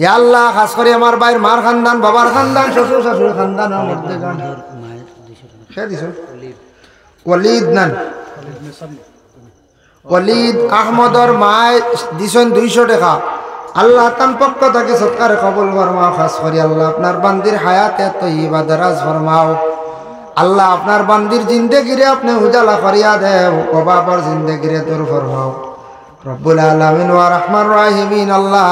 ইয়া আল্লাহ খাস করে আমার ভাইয়ের মার খানদান, বাবার খানদান, শ্বশুর শাশুড়ি খানদান মুর্দেগা সে দিছেন। ওয়ালিদ নান ওয়ালিদ আহমদর মায় দিছেন 200 টাকা, আল্লাহ তান পক্ষ থেকে সৎকারে কবুল ফরমাও। খাস করি আল্লাহ আপনার বান্দির হায়াতে তয়্যিবা দারাজ ফরমাও। আল্লাহ আপনার বান্দির জিন্দেগিরে আপনি উজালা করিয়া দেও, অভাবর জিন্দেগিরে দূর ফরমাও। রব্বুল আলামিন ওয়া রহমান রাহিমিন আল্লাহ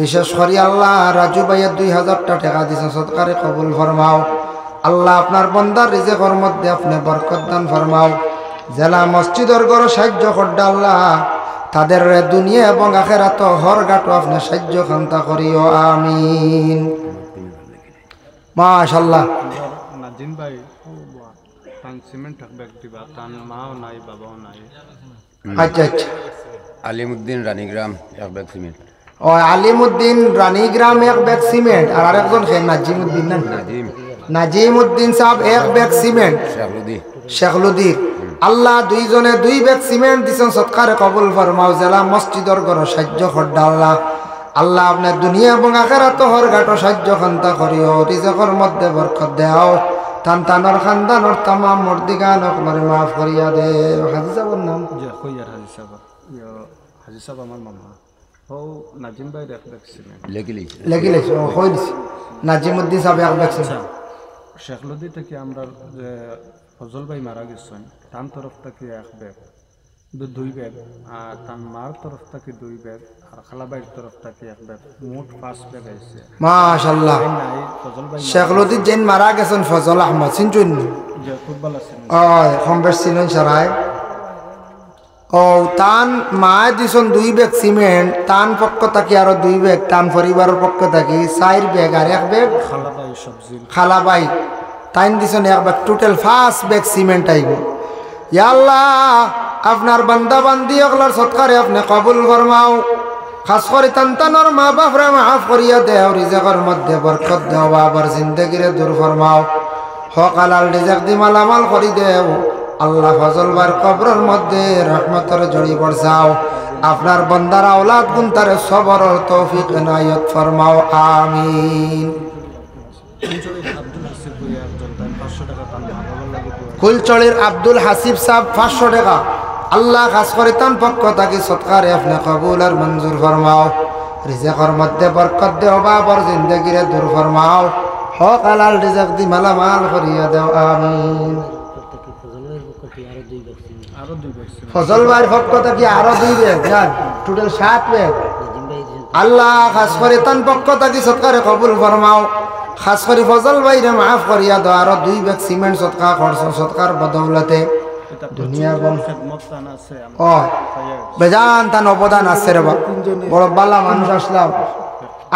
বিশেষ করি আল্লাহ রাজু ভাইয়ের 2,000 টাকা দিছেন, সৎকারে কবুল ফরমাও। আল্লাহ আপনার বন্দার রিজেকের মধ্যে আপনি বরকত দান ফরমাও। জেলা মসজিদের ঘর সাহায্য করডা আল্লাহ তাদের দুনিয়া এবং আখিরাত হর গাটো আপনি সাহায্য খান্তা করিও আমিন। মাশাআল্লাহ। নাজিম ভাই খান সিমেন্ট থাকবে দিবা তার মাও নাই বাবাও নাই আচ্ছা আচ্ছা আলিমউদ্দিন রানীগ্রাম 1 ব্যাগ সিমেন্ট ও আলিমউদ্দিন রানীগ্রাম 1 ব্যাগ সিমেন্ট আর আরেকজন কে নাজিমউদ্দিন না নাজিম নাজিমউদ্দিন সাহেব 1 ব্যাগ সিমেন্ট শাহরুদি শেখলুদ্দিন আল্লাহ দুইজনে 2 ব্যাগ সিমেন্ট দিছেন সৎকারে কবুল ফরমাও জেলা মসজিদর ঘর সাহায্য খড্ডা আল্লাহ আল্লাহ আপনার দুনিয়া এবং আখিরাত হর ঘাটো সাহায্য খান্তা করিও রিজকের মধ্যে বরকত দাও তানতানর খানদানর तमाम মুর্দিগানক মারে maaf করিয়া দে হাজি সাহেবের নাম যে কইয়ার হাজি সাহেব আমার মামা ও নাজিম ভাই দেখছিলেন লেগিলেছ ও হইছ নাজিমউদ্দিন সাহেব 1 ব্যাগ সিমেন্ট শেখলদি থেকে আমরা যে ফজল ভাই মারা গেছেন তার তরফ থেকে 1 ব্যাগ 2 ব্যাগ আর তার মার তরফ থেকে 2 ব্যাগ আর খালাবাইয়ের তরফ থেকে 1 ব্যাগ মোট 5 ব্যাগ আইছে মাশাআল্লাহ নাই ফজল ভাই শেখলুদ্দিন যেন মারা গেছেন ফজল আহমদ সিনচুন যে ফুটবল আছে কমবেশ ছিলেন সারায় ও তান মা দিছন 2 ব্যাগ সিমেন্ট তান পক্ষ থেকে আরো 2 ব্যাগ তান পরিবারের পক্ষ থেকে 4 ব্যাগ আর 1 ব্যাগ খালাবাই সবজি খালাবাই তাইন দিছন 1 ব্যাগ টোটাল 5 ব্যাগ সিমেন্ট আইব ইয়া আল্লাহ আপনার বান্দা বান্দি ওগুলোর সৎকারে আপনি কবুল ফরমাও খাস করে তানতানোর মা বাপরে মাফ করিয়া দেও রিজকের মধ্যে বরকত দেও বাবার জিন্দেগিরে দূর ফরমাও হক হালাল রিজক দি মালামাল করি দেও আল্লাহ ফজল বার কবরের মধ্যে রহমতের জড়ি বর্ষাও আপনার বান্দার আওলাদ গুনতারে সবরের তৌফিক ইনায়াত ফরমাও আমিন কুলচড়ির আব্দুল হাসিব সাহেব 500 টাকা আল্লাহ খাস করে তান পক্ষ থাকি সৎকারে আপনি কবুল আর মঞ্জুর ফরমাও রিজকের মধ্যে বরকত দেও বাবার জিন্দেগিরে দূর ফরমাও হক হালাল রিজক দি মালামাল করিয়া দেও আমিন ফজল ভাইয়ের পক্ষ থেকে আরো 2 ব্যাগ জান টোটাল 7 ব্যাগ আল্লাহ খাস করে তান পক্ষ থাকি সৎকারে কবুল ফরমাও খাস করে ফজল ভাইরে মাফ করিয়া দাও আরো 2 ব্যাগ সিমেন্ট সৎকা খরচ সৎকার বদৌলতে দুনিয়া ও বেজান তান অবদান আছে রে বড় বালা মানুষ আসলাম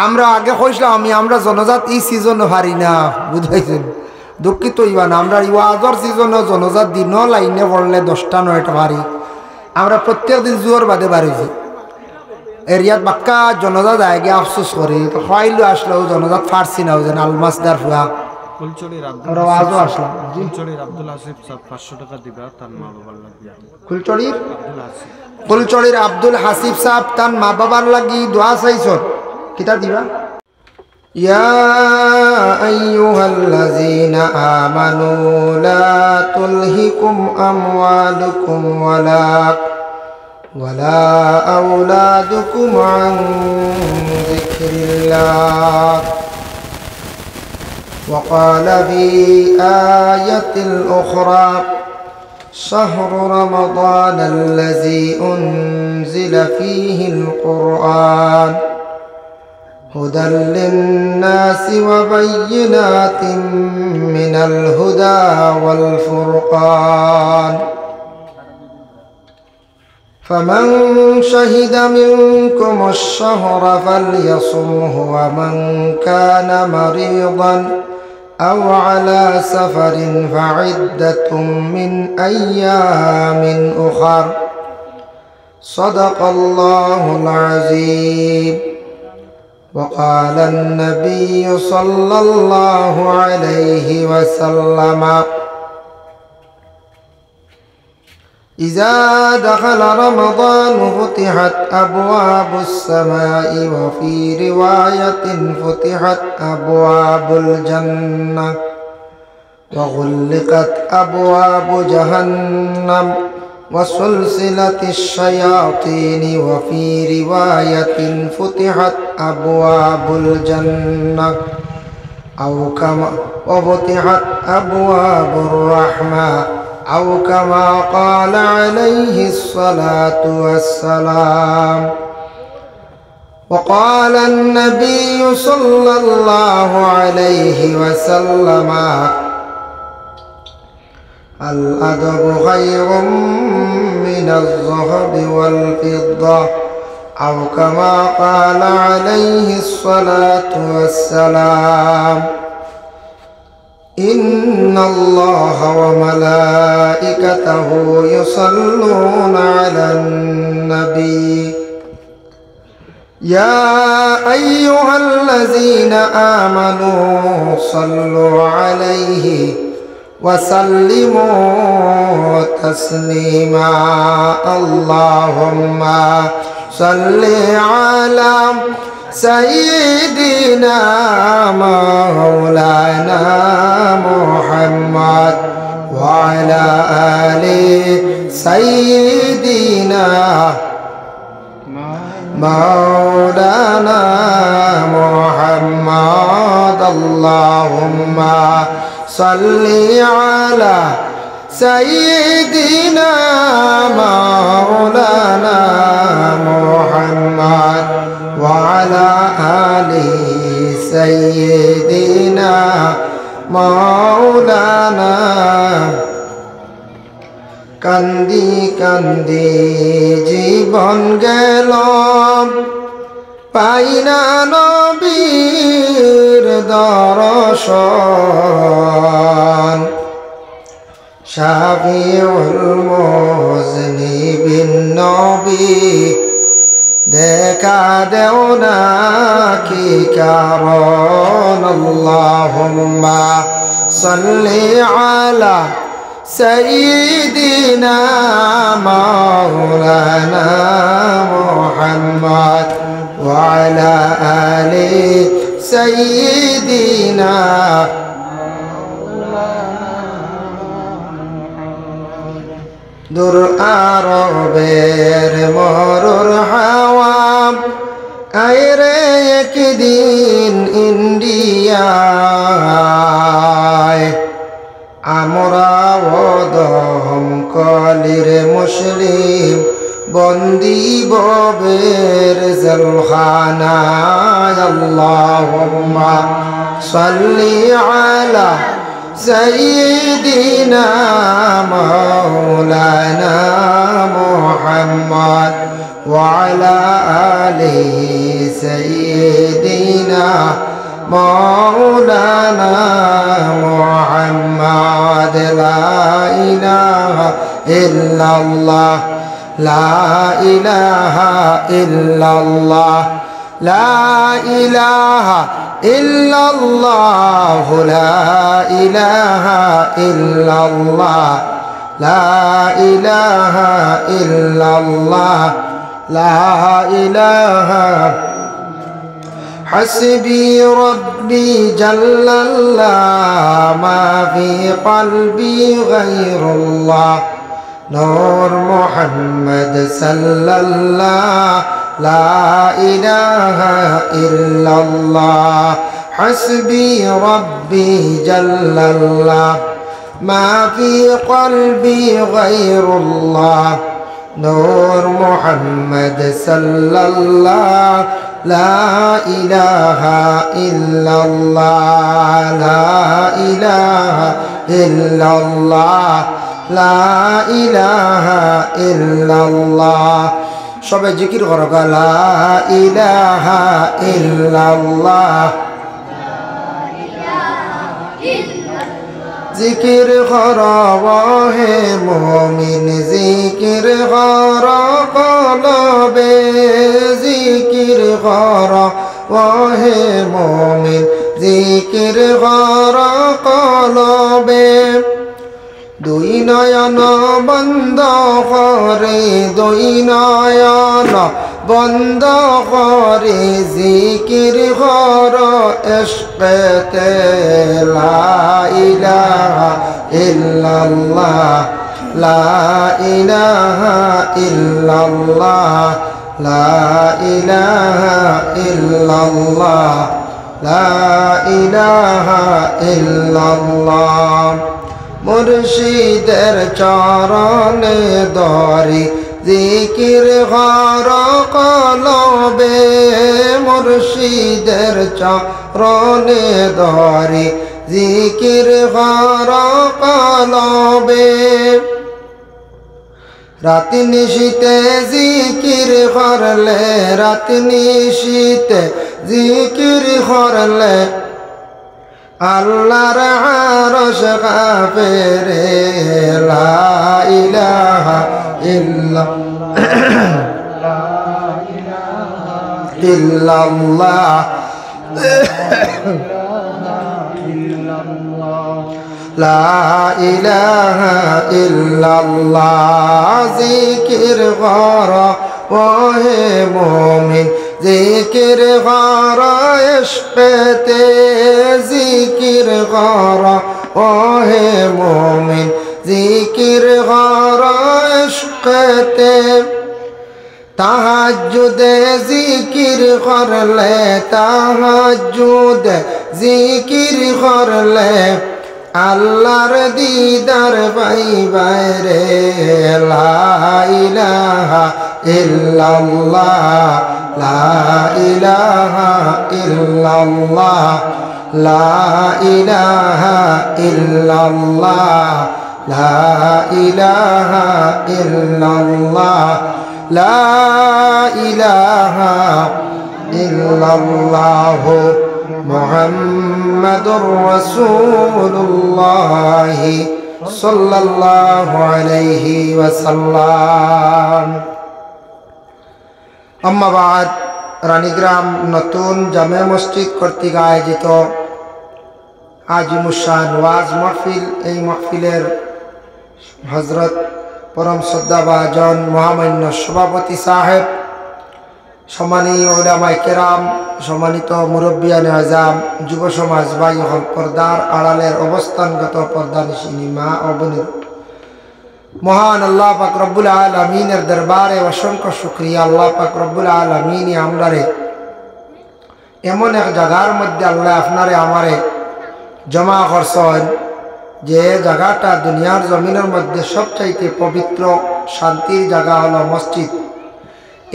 আমরা আগে কইছিলাম আমরা জনজাত এই সিজনে পারি না বুঝাইছেন দুঃখিত ইবা না আমরা ওয়াজর সিজনে জনজাত দিন লাইনে পড়লে 10টা 9টা পারি আমরা প্রত্যেক দিন জোর বাদে বাড়িছি এরিয়াত বাক্কা জনজাত আগে আফসোস করি তো খাইলো আসলো জনজাত ফারসি না যেন আলমাসদার ফুয়া কুলচড়ির আমরা ওয়াজও আসলাম কুলচড়ির আব্দুল হাসিব সাহেব 500 টাকা দিবা তার মা বাবার লাগিয়া কুলচড়ির আব্দুল হাসিব সাহেব তার মা বাবার লাগি দোয়া চাইছন কিতা দিবা ইয়া আইয়ুহাল্লাযীনা আমানু লা তুলহিকুম আমওয়ালুকুম ওয়ালা আওলাদুকুম আন যিকরিল্লাহ وقال في آية أخرى شهر رمضان الذي أنزل فيه القرآن هدى للناس وبينات من الهدى والفرقان فمن شهد منكم الشهر فليصمه ومن كان مريضا أو على سفر فعدة من أيام أخر صدق الله العظيم وقال النبي صلى الله عليه وسلم إذا دخل رمضان فتحت أبواب السماء وفي رواية فتحت أبواب الجنة وغلقت أبواب جهنم وسلسلة الشياطين وفي رواية فتحت أبواب الجنة أو كما وفتحت أبواب الرحمة أو كما قال عليه الصلاة والسلام وقال النبي صلى الله عليه وسلم الأدب خير من الذهب والفضة أو كما قال عليه الصلاة والسلام ইন্নাল্লাহা ওয়া মালাইকাতাহু ইউসাল্লুনা আলান নবী ইয়া আইয়ুহাল্লাযীনা আমানু সাল্লু আলাইহি ওয়া সাল্লিমু তাসলিমা আল্লাহুম্মা সাল্লি আলা সাইয়্যিদিনা মাওলানা মুহাম্মদ ওয়া আলা আলি সাইয়্যিদিনা مولانا محمد اللهم صل على سيدنا مولانا محمد وعلى آل سيدنا مولانا কান্দি কান্দি জীবন গেল পাইনা নবীর দর্শন শাফিউল মুজনিবিন নবী দেখা দেও না কি কারণ আল্লাহুম্মা সাল্লি আলা سيدنا مولانا محمد وعلى آل سيدنا দূর আরবের মরুর হাওয়া আইরে একদিন ইন্ডিয়ায় আমরা ওদম কলির মুসলিম বন্দি ববের জলখানায় আল্লাহুম্মা সাল্লি আলা সাইয়্যিদিনা মাওলানা মুহাম্মদ ওয়া আলা আলি সাইয়্যিদিনা مولانا محمد لا إله إلا الله لا إله إلا الله لا إله إلا الله لا إله إلا الله لا إله إلا الله لا إله حسبي ربي جل الله ما في قلبي غير الله نور محمد صلى الله لا إله إلا الله حسبي ربي جل الله ما في قلبي غير الله نور محمد صلى الله لا إله إلا الله لا إله إلا الله لا إله إلا الله সবাই জিকির করো লা ইলাহা ইল্লাল্লাহ জিকির করো হে মুমিন জিকির করো কলবে জিকির করো হে মুমিন জিকির করো কলবে দুই নয়ন বন্ধ করে দুই নয়ন বন্ধ করে জিকির করো ইশকেতে লা ইলাহা ইল্লাল্লাহ লা ইলাহা ইল্লাল্লাহ লা ইলাহা ইল্লাল্লাহ লা ইলাহা ইল্লাল্লাহ মুর্শিদের চরণে ধরি জিকির ঘর কলবে মুর্শিদের চরণে ধরি জিকির ঘর কলবে রাত নিশিতে জিকির করলে রাত নিশিতে জিকির করলে আল্লাহর আরশ কাঁপে রে লা ইলাহা ইল্লাল্লাহ লা ইলাহা ইল্লাল্লাহ জিকির কর ওহে মুমিন জিকির কর ইশকেতে জিকির কর ওহে মুমিন জিকির কর ইশকেতে তাহাজ্জুদে জিকির করলে তাহাজ্জুদে জিকির করলে আল্লাহর দিদার পাইবাই রে লা ইলাহা ইল্লাল্লাহ লা ইলাহা ইল্লাল্লাহ লা ইলাহা ইল্লাল্লাহ লা ইলাহা ইল্লাল্লাহ লা ইলাহা ইল্লাল্লাহ মুহাম্মাদুর রাসূলুল্লাহ সাল্লাল্লাহু আলাইহি ওয়াসাল্লাম। আম্মা বাদ, রানীগ্রাম নতুন জামে মসজিদ কর্তৃক আয়োজিত আজিমুশান ওয়াজ মাহফিল, এই মাহফিলের হযরত পরম শ্রদ্ধাভাজন মহামান্য সভাপতি সাহেব, সম্মানীয় উলামায়ে কেরাম, সম্মানিত মুরব্বিয়ানে আজম, যুব সমাজ ভাই হল, পর্দার আড়ালের অবস্থানগত পর্দানিশিনী মা ও বোনের, মহান আল্লাহ পাক রব্বুল আলামিনের দরবারে অসংখ্য শুকরিয়া। আল্লাহ পাক রব্বুল আলামিন আমরারে এমন এক জায়গার মধ্যে আল্লাহ আপনারে আমারে জমা করছেন যে জায়গাটা দুনিয়ার জমিনের মধ্যে সবচাইতে পবিত্র শান্তির জায়গা হলো মসজিদ।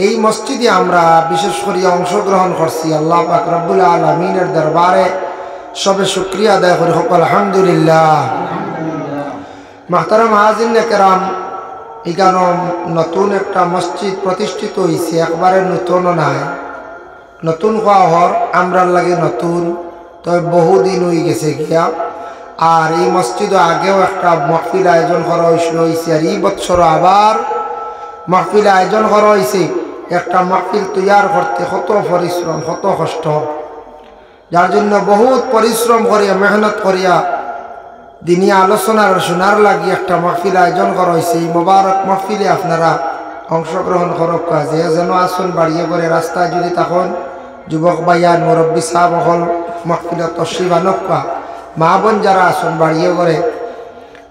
এই মসজিদে আমরা বিশেষ করে অংশগ্রহণ করছি। আল্লাহ পাক রব্বুল আলামিনের দরবারে সবে শুকরিয়া আদায় করি, আলহামদুলিল্লাহ। মাহতারাম হাজিরিনে কেরাম, এখানে নতুন একটা মসজিদ প্রতিষ্ঠিত হয়েছে, একবারে নতুনও নাই। নতুন হওয়া হর আমরার লাগে নতুন, তবে বহুদিন হয়ে গেছে গিয়া। আর এই মসজিদে আগেও একটা মাহফিল আয়োজন করা হয়েছে, আর এই বছর আবার মাহফিল আয়োজন করা হয়েছে। একটা মাহফিল তৈয়ার করতে কত পরিশ্রম, কত কষ্ট, যার জন্য বহুত পরিশ্রম করিয়া মেহনত করিয়া দিনী আলোচনার শোনার লাগি একটা মাহফিল আয়োজন করা হয়েছে। এই মোবারক মাহফিলে আপনারা অংশগ্রহণ করক, যে যেন আসুন বাড়িয়ে করে রাস্তায় যদি তখন যুবক ভাইয়ান মুরব্বী সাহেব হল মাহফিলে তশরিফ আনক, মা বোন যারা আসুন বাড়িয়ে করে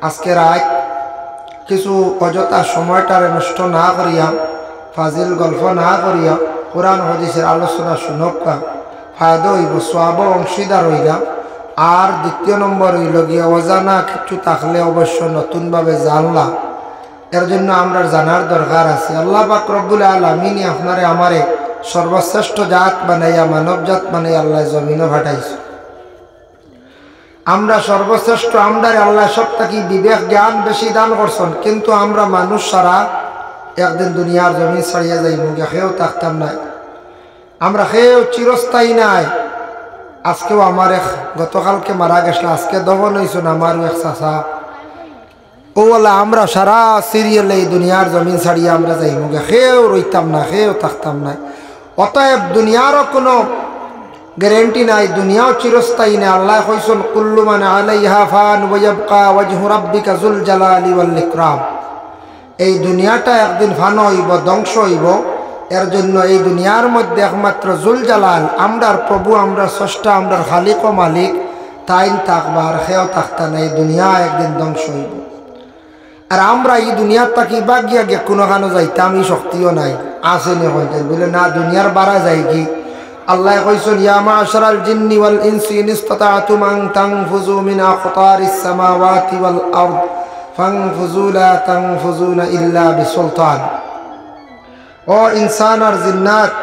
আজকে রাত কিছু অযথা সময়টারে নষ্ট না করিয়া, ফাজিল গল্প না করিয়া কোরআন হাদিসের আলোচনা শুনক, ফায়দা হইব, সওয়াব অংশীদার হইলা। আর দ্বিতীয় নম্বর হইল গিয়া অজানা কিছু থাকলে অবশ্য নতুনভাবে জানলা, এর জন্য আমরা জানার দরকার আছে। আল্লাহ পাক রব্বুল আলামিন আপনারে আমারে সর্বশ্রেষ্ঠ জাত বানাইয়া, মানব জাত বানাইয়া আল্লাহ জমিনে পাঠাইছে। আমরা সর্বশ্রেষ্ঠ, আমরারে আল্লাহ সব থাকি বিবেক জ্ঞান বেশি দান করছেন, কিন্তু আমরা মানুষ সারা একদিন দুনিয়ার জমিন ছাড়িয়া যাই, মুখে খেয়েও থাকতাম নাই, আমরা খেয়েও চিরস্থায়ী নাই। আজকেও আমার এক গতকালকে মারা গেছিল, আজকে দমন হয়েছেন আমারও এক চাষা, ও বলে আমরা সারা সিরিয়ালে এই দুনিয়ার জমিন ছাড়িয়ে আমরা যাই, মুখে খেয়েও রইতাম না, খেয়েও থাকতাম নাই। অতএব দুনিয়ারও কোনো গ্যারেন্টি নাই, দুনিয়াও চিরস্থায়ী নাই। আল্লাহ কইছেন কুল্লু মান আলাইহা ফান ওয়া ইয়াবকা ওয়াজহু রাব্বিকা যুল জালালি ওয়াল ইকরাম। এই দুনিয়াটা একদিন ফানো হইব, ধ্বংস হইব। এর জন্য এই দুনিয়ার মধ্যে একমাত্র জুল জালাল, আমরার প্রভু, আমরা স্রষ্টা, আমরার খালিক ও মালিক, তাইন থাকবার, সেও থাকতা না। এই দুনিয়া একদিন ধ্বংস হইব। আর আমরা এই দুনিয়ার তাকি বা গিয়া গিয়ে কোনোখানো যাইতাম, এই শক্তিও নাই, আসেনি হইতেন বলে না, দুনিয়ার বাড়া যায় কি। আল্লাহ কইছেন ইয়া মা'শারাল জিন্নি ওয়াল ইনসি ইন ইসতাতা'তুম আন তানফুযু মিন আকতারিস সামাওয়াতি ওয়াল আরদ ফানফুযু লা তানফুযুনা ইল্লা বিসুলতান। ও ইনসান আর জিন্নাত,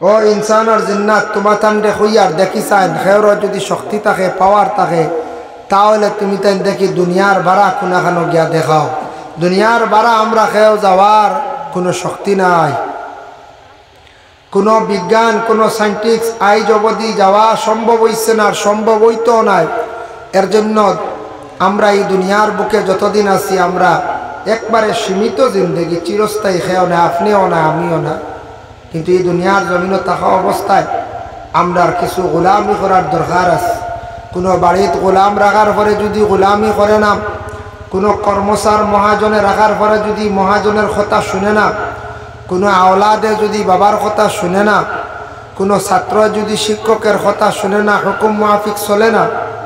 ও ইনসান আর জিন্নাত, তোমার তান্ডে হইয়ার দেখি চান খেয়ের যদি শক্তি থাকে, পাওয়ার থাকে, তাহলে তুমি তাই দেখি দুনিয়ার বাড়া কোনাখানো গিয়া দেখাও। দুনিয়ার বাড়া আমরা খেয়েও যাওয়ার কোনো শক্তি নাই। কোনো বিজ্ঞান কোনো সায়েন্টিস্ট আইজ অবধি যাওয়া সম্ভব হইছে না, সম্ভব হইতো নাই। এর জন্য আমরা এই দুনিয়ার বুকে যতদিন আছি আমরা একবারে সীমিত জিন্দগি, চিরস্থায়ী। খেয়েও না, আপনিও না, আমিও না। কিন্তু এই দুনিয়ার জমিনে থাকা অবস্থায় আমরা কিছু গোলামি করার দরকার আছে। কোনো বাড়িতে গোলাম রাখার পরে যদি গোলামি করে না, কোনো কর্মচার মহাজনে রাখার পরে যদি মহাজনের কথা শুনে না, কোনো আওলাদে যদি বাবার কথা শুনে না, কোনো ছাত্র যদি শিক্ষকের কথা শুনে না, হুকুম মাফিক চলে না,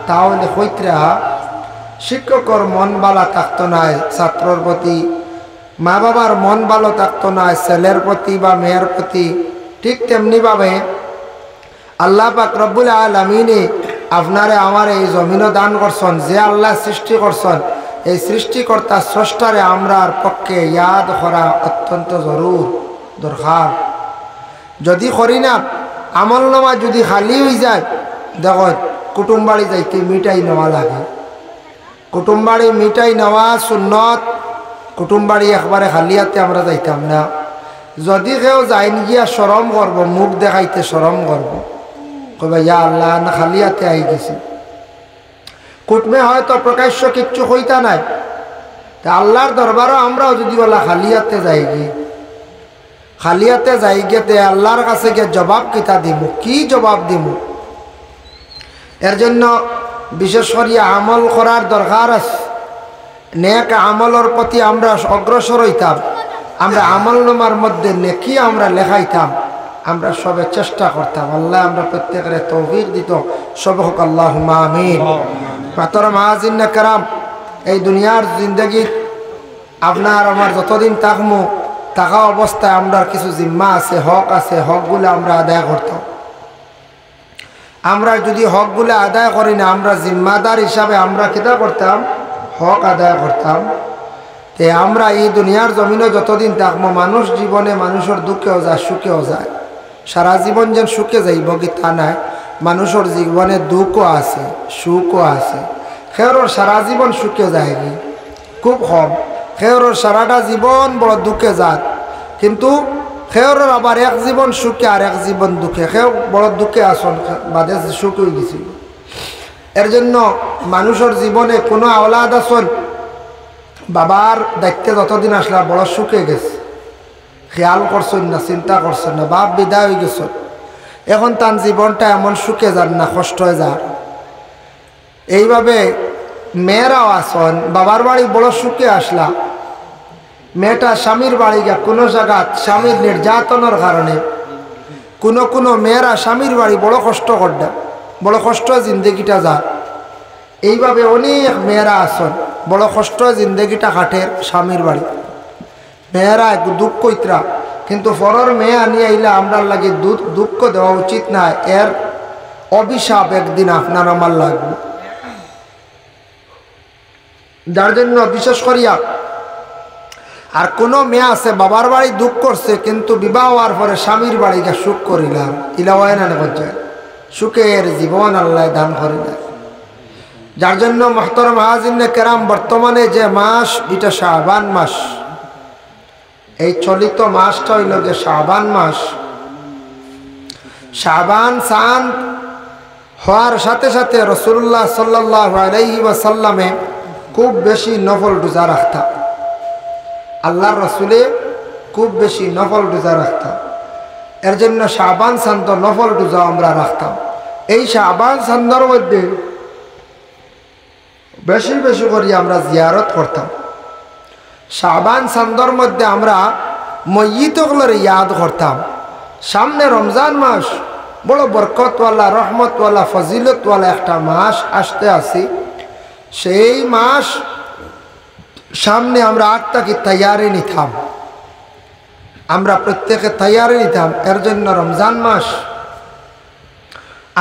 তাহলে হইতরা শিক্ষকর মন ভালো থাকতো না, ছাত্রর প্রতি মা বাবার মন ভালো থাকতো না, ছেলের প্রতি বা মেয়ের প্রতি। ঠিক তেমনিভাবে আল্লাহ পাক রব্বুল আলামিনে আপনারে আমার এই জমিনও দান করছেন। যে আল্লাহ সৃষ্টি করছেন, এই সৃষ্টিকর্তা স্রষ্টারে আমরার পক্ষে ইয়াদ করা অত্যন্ত দরকার। যদি করি না, আমল নামা যদি খালি হয়ে যায়, দেখো কুটুম বাড়ি যাইতে মিঠাই নেওয়া লাগে। কুটুম বাড়ি মিঠাই নেওয়া সুন্নত। কুটুম বাড়ি একবারে খালিয়াতে আমরা যাইতাম না। যদি কেউ যাই গিয়া শরম করবো, মুখ দেখাইতে শরম করবো, কবে ইয়া আল্লাহ না খালিয়াতে আই গেছি। কুটমে হয়তো প্রকাশ্য কিচ্ছু হইতা নাই, তা আল্লাহর দরবারও আমরাও যদি বলা খালিয়াতে যাই গিয়ে, খালিয়াতে যাই গিয়ে আল্লাহর কাছে গিয়ে জবাব কিতা দিব, কি জবাব দিব? এর জন্য বিশেষ করিয়া আমল করার দরকার আছে। নেক আমলের প্রতি আমরা অগ্রসর হইতাম, আমরা আমল নামার মধ্যে নেকি আমরা লেখাইতাম, আমরা সবে চেষ্টা করতাম। আল্লাহ আমরা প্রত্যেকের তৌফিক দিত। সব হোক আল্লাহুম্মা আমিন। মাতরম হাজিরিনে কেরাম, এই দুনিয়ার জিন্দগি আপনার আমার যতদিন থাকবো, থাকা অবস্থায় আমরা কিছু জিম্মা আছে, হক আছে, হকগুলো আমরা আদায় করতাম। আমরা যদি হকগুলো আদায় করি না, আমরা জিম্মাদার হিসাবে আমরা কিতা করতাম? হক আদায় করতাম। তে আমরা এই দুনিয়ার জমিনে যতদিন থাকবো, মানুষ জীবনে মানুষের দুঃখেও যায়, সুখেও যায়। সারা জীবন যেন সুখে যাইব কি তা নাই, মানুষের জীবনে দুঃখও আছে, সুখও আছে। খেয়রর সারা জীবন সুখে যায় কি খুব কম, খেয়রর সারাটা জীবন বড় দুঃখে যায়। কিন্তু খেয়রর আবার এক জীবন সুখে আর এক জীবন দুঃখে, খেয়ে বড় দুঃখে আসন বাদে সুখ হয়ে গেছিল। এর জন্য মানুষের জীবনে কোনো আওলাদ আসন বাবার দায়িত্বে যতদিন আসলে বড় সুখে গেছে, খেয়াল করছেন না, চিন্তা করছেন না, বাপ বিদায় হয়ে গেছ। এখন তার জীবনটা এমন সুখে যান না, কষ্ট হয়ে যান। এইভাবে মেয়েরাও আসন বাবার বাড়ি বড় সুখে আসলা, মেয়েটা স্বামীর বাড়ি গিয়া কোনো জায়গা স্বামীর নির্যাতনের কারণে কোনো মেয়েরা স্বামীর বাড়ি বড় কষ্ট করডা, বড় কষ্ট জিন্দগিটা যা। এইভাবে অনেক মেয়েরা আসন বড় কষ্ট জিন্দগিটা কাটের স্বামীর বাড়ি। মেয়েরা দুঃখ ইতরা, কিন্তু পরের মেয়ে আনিয়ে আইলে আমরা লাগে দুঃখ দেওয়া উচিত না। এর অভিশাপ একদিন আপনার আমার লাগবে। যার জন্য বিশেষ করিয়া আর কোনো মেয়ে আছে বাবার বাড়ি দুঃখ করছে, কিন্তু বিবাহ হওয়ার পরে স্বামীর বাড়ি গিয়ে সুখ করিলাম, ইলাওয়ায় না বলছে সুখের জীবন আল্লাহ দান করিলেন। যার জন্য মুহতারাম হাজিরিনে কেরাম, বর্তমানে যে মাস এটা শাবান মাস, এই চলিত মাসটা হইল যে শাবান মাস। শাবান চাঁদ হওয়ার সাথে সাথে রাসূলুল্লাহ সাল্লাল্লাহু আলাইহি ওয়াসাল্লামে খুব বেশি নফল রোজা রাখতাম। আল্লাহর রাসূলে খুব বেশি নফল রোজা রাখতাম। এর জন্য শাবান চাঁদ নফল রোজা আমরা রাখতাম। এই শাবান চাঁদের মধ্যে বেশি বেশি করে আমরা জিয়ারত করতাম। শাবান চাঁদের মধ্যে আমরা ময়্যিতগুলোর ইয়াদ করতাম। সামনে রমজান মাস, বড় বরকতওয়ালা, রহমতওয়ালা, ফজিলতওয়ালা একটা মাস আসতে আসি। সেই মাস সামনে আমরা আটটাকে তৈয়ারি নিতাম, আমরা প্রত্যেকে তৈয়ারি নিতাম। এর জন্য রমজান মাস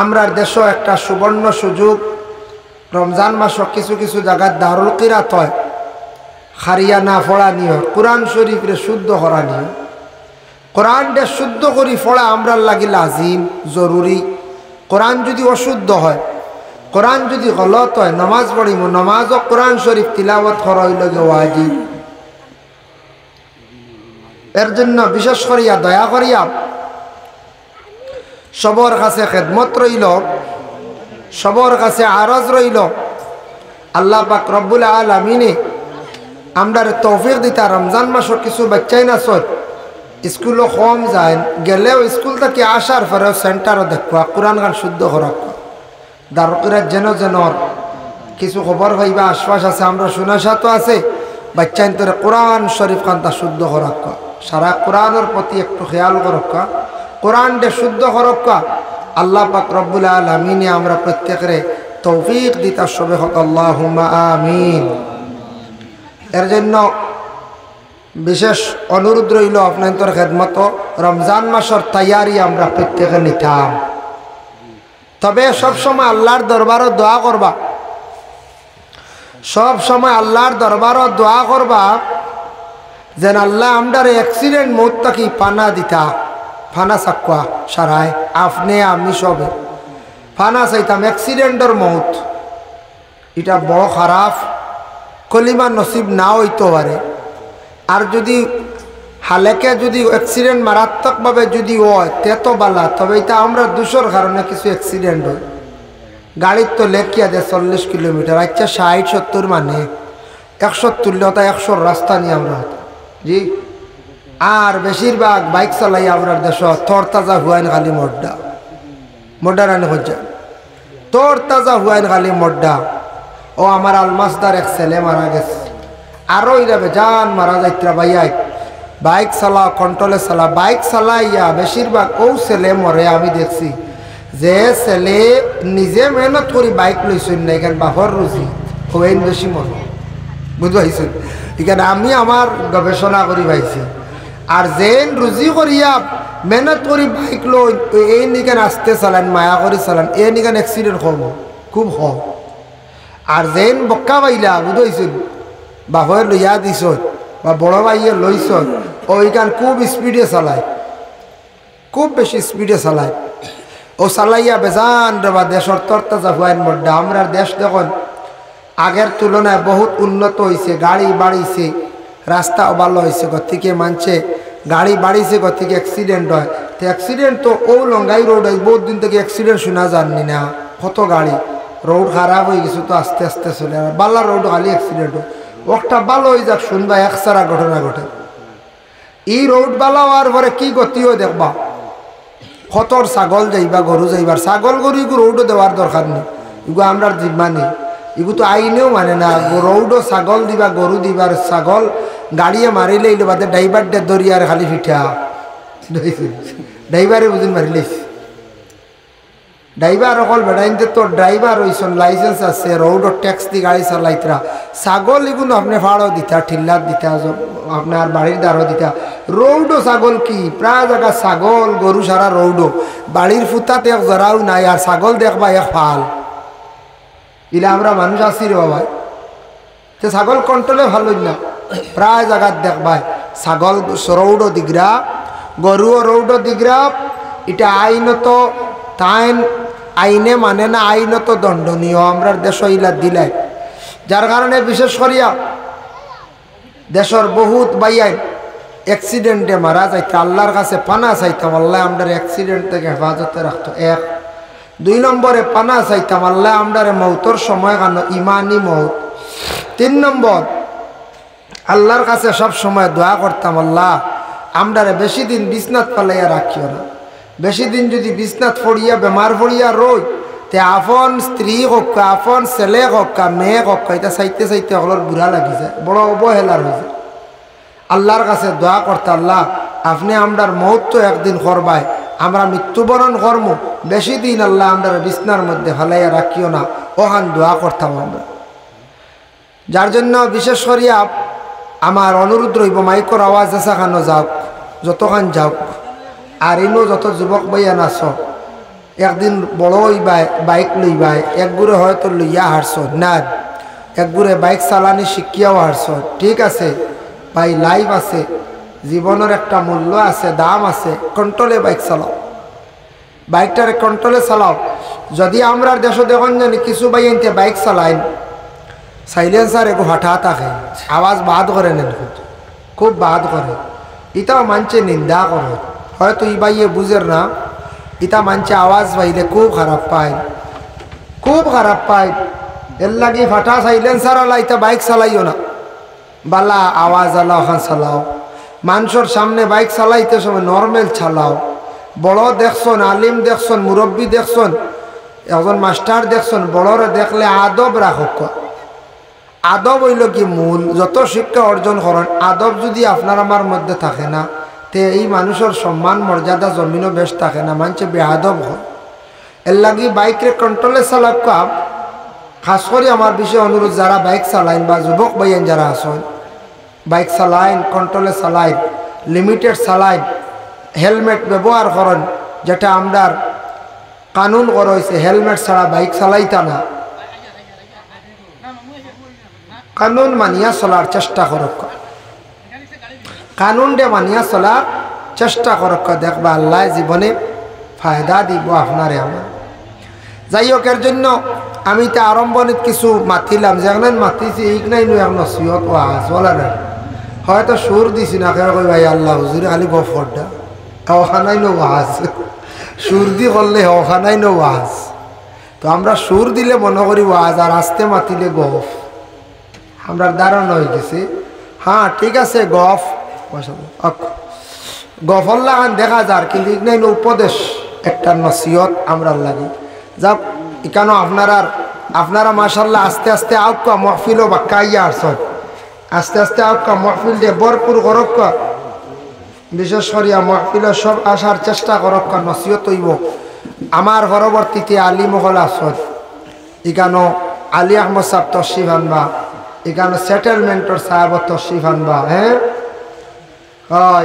আমরা দেশও একটা সুবর্ণ সুযোগ। রমজান মাসও কিছু কিছু জায়গায় দারুল কিরাত হয়, খারিয়া না পড়া নিয়ে কোরআন শরীফরে শুদ্ধ করা নিয়ে। কোরআনটা শুদ্ধ করি পড়া আমরা লাগি লাজিম, জরুরি। কোরআন যদি অশুদ্ধ হয়, কোরআন যদি গলত হয়, নমাজ পড়িব, নমাজও কোরআন শরীফ তিলাওয়াত করা হইল ওয়াজিব। এর জন্য বিশেষ করিয়া দয়া করিয়া সবর কাছে খেদমত রইল, সবর কাছে আরজ রইল আল্লাহ পাক রব্বুল আলামিনে আমরার তৌফিক দিতা। রমজান মাসও কিছু বাচ্চাই না সর স্কুলও কম যায়, গেলেও স্কুল থেকে আসার পরেও সেন্টারও দেখবা কোরআন গান শুদ্ধ করাক দারুকিরা যেন কিছু খবর হইবা আশ্বাস আছে, আমরা শুনাশা তো আছে বাচ্চাইন তোরে কোরআন শরীফ খানটা শুদ্ধ করাক, সারা কোরআনের প্রতি একটু খেয়াল করক, কোরআন ডে শুদ্ধ করক। আল্লাহ পাক রব্বুল আলামিনে আমরা প্রত্যেকের তৌফিক দিতা সবে হক আল্লাহুম্মা আমিন। এর জন্য বিশেষ অনুরোধ রইল আপনাদের খেদমত, রমজান মাসের তৈয়ারি আমরা প্রত্যেকে নিতাম। তবে সবসময় আল্লাহর দরবারও দোয়া করবা, সব সময় আল্লাহর দরবারও দোয়া করবা যেন আল্লাহ আমরার অ্যাক্সিডেন্ট মৌতটা কি পানা দিতা, ফানা চাকুয়া সারায় আপনি আমি সবে ফানা চাইতাম। অ্যাক্সিডেন্টের মৌত এটা বড় খারাপ, কলিমা নসিব না হইতে পারে। আর যদি হালেকে যদি অ্যাক্সিডেন্ট মারাত্মকভাবে যদি হয় তে তো বালা, তবে এটা আমরা দুশোর কারণে কিছু অ্যাক্সিডেন্ট হয়। গাড়ির তো লেখিয়া দেয় 40 কিলোমিটার, আচ্ছা 60-70 মানে 100 তুললে তা 100 রাস্তা নিয়ে আমরা জি। আর বেশিরভাগ বাইক চালাই আমরা দেশ তরতাজা হুয়াইন খালি মোড্ডা রানি হজ্জা তরতাজা হুয়াইন খালি মোড্ডা। ও আমার আলমাসদার এক ছেলে মারা গেছে, আরও ইরাবে জান মারা যাইত্রা ভাইয়াই বাইক চালা কন্ট্রোলে চালা, বাইক চালাইয়া বেশিরভাগ ও ছেলে মরে। আমি দেখছি যে ছেলে নিজে মেহনত করি বাইক লইছেন না, এখানে বাপর রুজি হইন বেশি মনে বুঝতে পাইছেন। এখানে আমি আমার গবেষণা করি পাইছি। আর যেন রুজি করিয়া মেহনত করি বাইক লই এই নিকেন আসতে চালান মায়া করে চালান, এই নিকেন অ্যাক্সিডেন্ট কম খুব কম। আর যেন বক্কা পাইলা বুঝাইছেন বাপর লইয়া দিছ বা বড় ভাইয়ে লইছ, ওইখান খুব স্পিডে চালায়, খুব বেশি স্পিডে চালায়। ও চালাইয়া বেজান দেবা দেশের তরতাজা হুয়াইন মোড্ডা। আমরা দেশ দেখুন আগের তুলনায় বহুত উন্নত হয়েছে, গাড়ি বাড়িছে, রাস্তাও ভালো হয়েছে, গতিকে মানছে গাড়ি বাড়িছে, গতিকে অ্যাক্সিডেন্ট হয়। তো অ্যাক্সিডেন্ট তো ও লঙ্গাই রোড হয়, বহুত দিন থেকে অ্যাক্সিডেন্ট শোনা যাননি না, কত গাড়ি রোড খারাপ হয়ে গেছে তো আস্তে আস্তে চলে। আর বাল্লা রোড খালি অ্যাক্সিডেন্ট হয়, ওটা ভালো হয়ে যাক শুনবা একসারা ঘটনা ঘটে। এই রোড ভালো হওয়ার পরে কি গতি হয় দেখবা, কতর ছাগল যাইবা গরু যাইবার, ছাগল গরু এগুলো রৌডও দেওয়ার দরকার নেই, এগুলো আমরা জিম্মা নেই, এগুলো তো আইনেও মানে না। রৌডও ছাগল দিবা গরু দিবার, ছাগল গাড়িয়ে মারিলে এলো বাদে ড্রাইভার ডে দরিয়ার খালি পিঠা ড্রাইভারে বুঝিন মারিলেছ। ড্রাইভার অকল বেড়াইতে তো ড্রাইভার হইছেন, লাইসেন্স আছে, রৌডর ট্যাক্স দি গাড়ি চালাইতরা। ছাগল এগুলো আপনি ফাড়ও দিতা, ঠিল্লার দিতা, আপনার বাড়ির দ্বারও দিতা। রৌডো ছাগল কি প্রায় জায়গা ছাগল গরু সারা রৌডো, বাড়ির ফুতাতে এক জরাও নাই, আর ছাগল দেখবা এক ফাল। ইলে আমরা মানুষ আছি রে বাবা, তো ছাগল কন্ট্রোলে ভালো না, প্রায় জায়গার দেখবাই ছাগল রৌডো দিগরা, গরুও রৌডো দিগরা। এটা আইনত তাইন আইনে মানে না, আইনত দণ্ডনীয় আমরা দেশ ইলা দিলাই। যার কারণে বিশেষ করিয়া দেশের বহুত বাইয়াই অ্যাক্সিডেন্টে মারা যাইতে আল্লাহর কাছে পানা চাইতাম, আল্লাহ আমরা অ্যাক্সিডেন্ট থেকে হেফাজতে রাখতো। 1 2 নম্বরে পানা চাইতাম আল্লাহ আমরা মৌতর সময় কেন ইমানি মৌত। 3 নম্বর আল্লাহর কাছে সব সময় দোয়া করতাম, আল্লাহ আমরা বেশি দিন বিছনাত পালাইয়া রাখিও না। বেশি দিন যদি বিছনাত পড়িয়া বেমার পড়িয়া রই তে আপন স্ত্রী হোক, আপন ছেলে হোক, মেয়ে হোক, এটা চাইতে চাইতে অলর বুড়া লাগি যায়, বড় অবহেলার হয়ে যায়। আল্লাহর কাছে দোয়া করতে, আল্লাহ আপনি আমরার মৌত তো একদিন করবাই, আমরা মৃত্যুবরণ কর্ম, বেশি দিন আল্লাহ আমরা বিছনার মধ্যে ফালাইয়া রাখিও না, ওখান দোয়া করতাম আমরা। যার জন্য বিশেষ করিয়া আমার অনুরোধ রইব মাইকর আওয়াজ এসা খানো যাওক, যতখান যাওক। আর ইনো যত যুবক বইয়া নাচ একদিন বড় হইবাই বাইক লইবাই, একগুড়ে হয়তো লইয়া হারছ না, একগুড়ে বাইক চালানি শিখিয়াও হারছ, ঠিক আছে ভাই, লাইফ আছে, জীবনের একটা মূল্য আছে, দাম আছে, কন্ট্রোলে বাইক চালাও, বাইকটারে কন্ট্রোলে চালাও। যদি আমরা দেশ দেখুন জানি কিছু ভাই এনতে বাইক চালাইন সাইলেন্সার একটু হঠাৎ থাকে, আওয়াজ বাদ করে নেন, খুব বাদ করে, এটাও মানছে নিন্দা করে। হয়তো ই ভাইয়ে বুঝের না, ইতা মানছে আওয়াজ পাইলে খুব খারাপ পায়, খুব খারাপ পায়। এর লাগি ফাটা সাইলেন্সার আলা ইতা বাইক চালাইও না, বালা আওয়াজ আলা ওখান চালাও। মানুষের সামনে বাইক চালাইতে সময় নর্মেল চালাও। বড় দেখছন, আলিম দেখছন, মুরব্বী দেখছন, একজন মাস্টার দেখছন, বড়রে দেখলে আদব রাখক। আদব হইল কি মূল, যত শিক্ষা অর্জন করেন আদব যদি আপনার আমার মধ্যে থাকে না, তে এই মানুষের সম্মান মর্যাদা জমিনও বেশ থাকে না, মানুষে বেআদব হয়। এর লাগি বাইকের কন্ট্রোলে চালাক কাপ। খাস করে আমার বিষয়ে অনুরোধ, যারা বাইক চালাইন বা যুবক ভাইয়েন যারা আসেন, বাইক চালাইন, কন্ট্রোলে চালাইন, লিমিটেড চালাইন, হেলমেট ব্যবহার করেন, যেটা আমরার কানুন করা হয়েছে, হেলমেট ছাড়া বাইক চালাইতা না। কানুন মানিয়া চলার চেষ্টা করক, কানুন দে মানিয়া চলার চেষ্টা করক, দেখবা আল্লাহ জীবনে ফায়দা দিব আপনারে আমার। যাই হোক, এর জন্য আমি তা আরম্ভণিত কিছু মাতিলাম, যেখানে মাতিছি এই নাই নয় এখন নসিহত ওয়াজ বলা না, হয়তো সুর দিছি না কেউ কই ভাই আল্লাহ হুজুরে খালি গফরটা ওখানাই নো ওয়াজ, সুর দি করলে ওখানাই নো ওয়াজ। তো আমরা সুর দিলে মনে করি ওয়াজ, আর আস্তে মাতিলে গফ, আমরা ধারণা হয়ে গেছে। হ্যাঁ ঠিক আছে, গফ গফল্লা দেখা যার, কিন্তু ইগনাই উপদেশ একটা নসিহত আমরা লাগে যা কেন আপনারা মাশাল্লাহ আস্তে আস্তে আউকা মহফিলও বাক্কাইয়া আসন, আস্তে আস্তে আউকা মহফিল দিয়ে ভরপুর করক, বিশেষ করিয়া মহফিলে সব আসার চেষ্টা করক, নসিহত হইব। আমার পরবর্তীতে আলী মহল আসন, ইকানো আলী আহমদ সাহেব তশরিফ আনবা, এখানে সেটেলমেন্টর সাহেব তশরিফ আনবা। হ্যাঁ,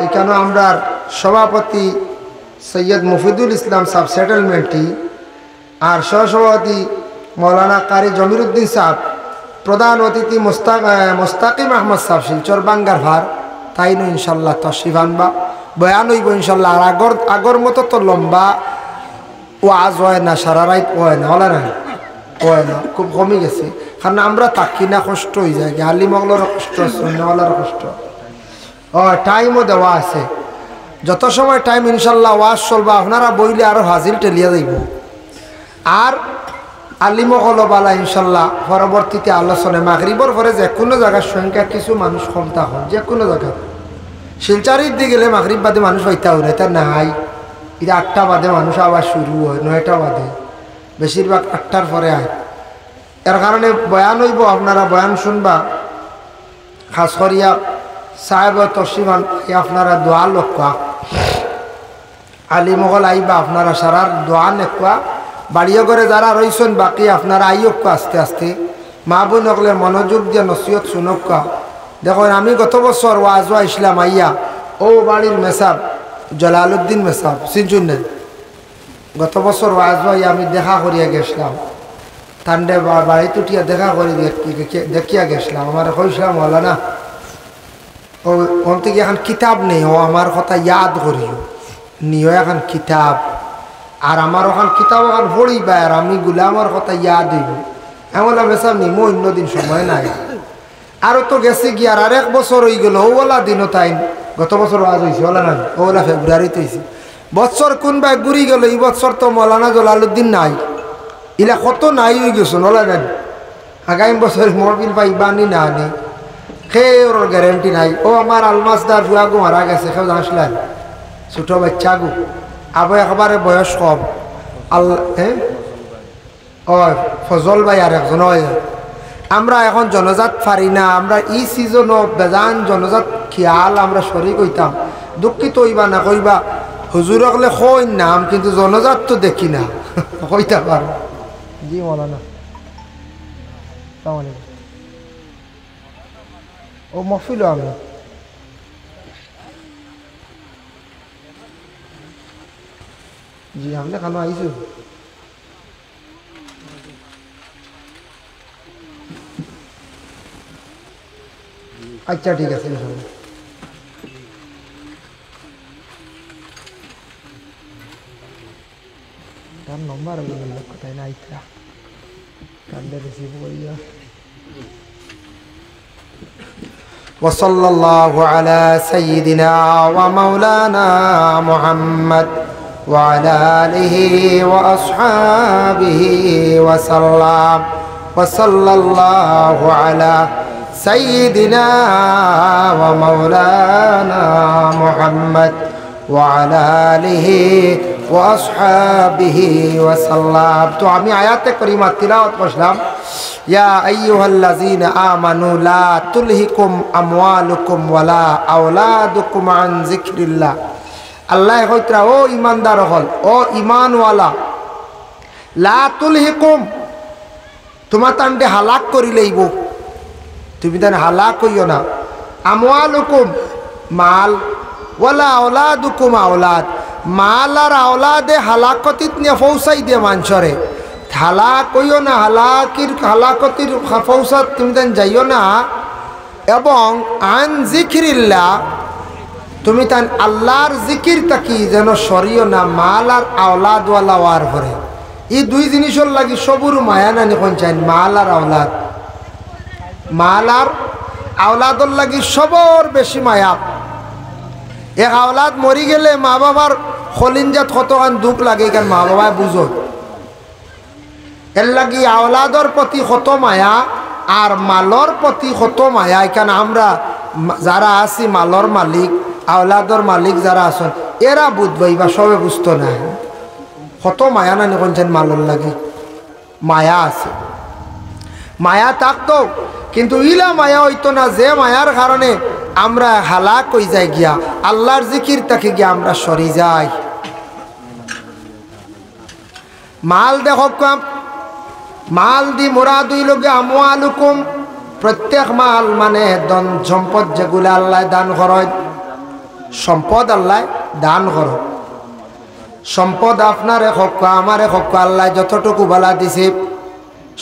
এখানে আমরা সভাপতি সৈয়দ মুফিদুল ইসলাম সাহেব সেটেলমেন্টই, আর সহসভাপতি মৌলানা কারি জমির উদ্দিন সাহেব, প্রধান অতিথি মোস্তাকিম আহমদ সাহেব শিলচর বাঙ্গার ভার, তাই নো ইনশাল্লাহ তশরিফ আনবা, বয়ান হইব ইনশাল্লাহ। আর আগর মতো তো লম্বা ওয়াজ হয় না, সারা রাত হয় না, হলা না হয় না, খুব কমে গেছে। কারণ আমরা থাকি না, কষ্ট হয়ে যায়, আলিমগলেরও কষ্ট, সন্ন্যওয়ালারও কষ্ট। টাইমও দেওয়া আছে, যত সময় টাইম ইনশাল্লাহ ওয়াজ চলবা, আপনারা বইলে আরও হাজির টেলিয়া যাইব। আর আলিমগল বালা ইনশাল্লাহ পরবর্তীতে আলোচনায় মাগরিবর পরে যে কোনো জায়গার সংখ্যা কিছু মানুষ কম থাকুন, যে কোনো জায়গা। শিলচারির দিকে গেলে মাগরিব বাদে মানুষ হইতা হলে এটা নাই, এটা 8টা বাদে মানুষ আবার শুরু হয়, 9টা বাদে, বেশিরভাগ 8টার পরে আয়। এর কারণে বয়ান হইব, আপনারা বয়ান শুনবা। খাস করিয়া সাহেব তসিমান আপনারা দোয়া লক্ষা, আলিমগল আইবা আপনারা সারার দোয়া নেকুয়া, বাড়িও করে যারা রয়েছেন বাকি আপনারা আইয়ক্কা আস্তে আস্তে, মা বোন হকলে মনোযোগ দিয়ে নসিহত শুনক্কা। দেখুন আমি গত বছর ওয়াজওয়া ইসলাম আইয়া ও বাড়ির মেসাব জলালউদ্দিন মেসাব চিনচুন নেন, গত বছর ওয়াজওয়া আমি দেখা করিয়া গেছিলাম, তান্ডে বাড়িতে উঠিয়া দেখা করি দেখিয়া গেছিলাম। আমার কইসলাম হলো না ও ওন থেকে এখন কিতাব নেই, ও আমার কথা ইয়াদ করিও নিও এখন কিতাব, আর আমার ওখান কিতাব ওখান পড়িবা, আর আমি গুলা আমার কথা ইয়াদ হইব এমন মেসাব নিম, অন্যদিন সময় নাই। আরও তো গেছে কি আর 1 বছর হয়ে গেল, ওলা দিনও তাই গত বছর ওয়াজ হয়েছে, ওলা না ওলা ফেব্রুয়ারিতে হয়েছে। বছর কোনবা ঘুরি গেল, এই বছর তো মৌলানা জলালউদ্দিন নাই, ইলা কত নাই হয়ে গেছো নলা নেন। আগামী বছর মহবিল পাইবা নি না নি সে ওর গ্যারেন্টি নাই। ও আমার আলমাসদার ফুয়াগু মারা গেছে, কেউ জানছিলেন, ছোটো বাচ্চা গু আবু একবারে বয়স কম। হ্যাঁ ও ফজল ভাই আর একজন হয়। আমরা এখন জনজাত পারি না, আমরা এই সিজনও বেজান জনজাত খেয়াল আমরা শরীর কইতাম, দুঃখিত হইবা না কইবা হুজুর হলে কই নাম, কিন্তু জনজাত তো দেখি না কইতা পারো। জি মৌলানা ও মফিল আমি জি আপনি খানো আইসু আচ্ছা ঠিক আছে তার নম্বর কোথায় না আইতা কান্দে রিসিভ করিয়া। وصلى الله على سيدنا ومولانا محمد وعلى آله وأصحابه وسلم وصلى الله على سيدنا ومولانا محمد وعلى آله وأصحابه وسلم. তো আমি আয়াতে কারিমা তিলাওয়াত করলাম, ইয়া আইয়ুহাল্লাযীনা আমানু লা তুলহিকুম আমওয়ালুকুম ওয়ালা আওলাদুকুম আন যিকরিল্লাহ। আল্লাহ কইতরা ও ঈমানদার হল, ও ঈমানওয়ালা, লা তুলহিকুম, তোমার তান্ডে হালাক করি লইব, তুমি তান হালাক হইও না। আমওয়ালুকুম মাল, ওয়ালা আওলাদুকুম আওলাদ, মাল আর আওলাদে হালাকতিত নিয়ে পৌঁছাই দিয়ে মানুষরে। হালাক হইও না, হালাকতির পৌঁছাত তুমি তান যাইও না। এবং আন যিকরিল্লাহ, তুমি তান আল্লাহর জিকির তাকি যেন সরিও না, মাল আর আওলাদওয়ালা ওয়ার ভরে। এই দুই জিনিসের লাগি সবুর মায়া নানি কোন চাই, মাল আর আওলাদ। মাল আর আওলাদর লাগি সবর বেশি মায়া। এক আওলাদ মরি গেলে মা বাবার খলিনজাত কতখান দুঃখ লাগে, কারণ মা বাবায় বুঝো। এর লাগি আওলাদর প্রতি কত মায়া আর মালর প্রতি কত মায়া। এখানে আমরা যারা আছি মালর মালিক, আওলাদর মালিক যারা আছেন, এরা বুঝবই বা সবে বুঝতো না। কত মায়া না নিকনছেন মালর লাগি, মায়া আছে। মায়া থাকতো, কিন্তু ইলা মায়া হইতো না যে মায়ার কারণে আমরা হালাক হয়ে যাই গিয়া, আল্লাহর জিকির তাকে গিয়া আমরা সরি যাই। মাল দেখো, মাল দি মুরাদ হইল গিয়া আমওয়ালুকুম, প্রত্যেক মাল মানে ধন সম্পদ যেগুলো আল্লাহ দান করেন, সম্পদ আল্লাহ দান করো। সম্পদ আপনার হক আমার হক, আল্লাহ যতটুকু বালা দিছে।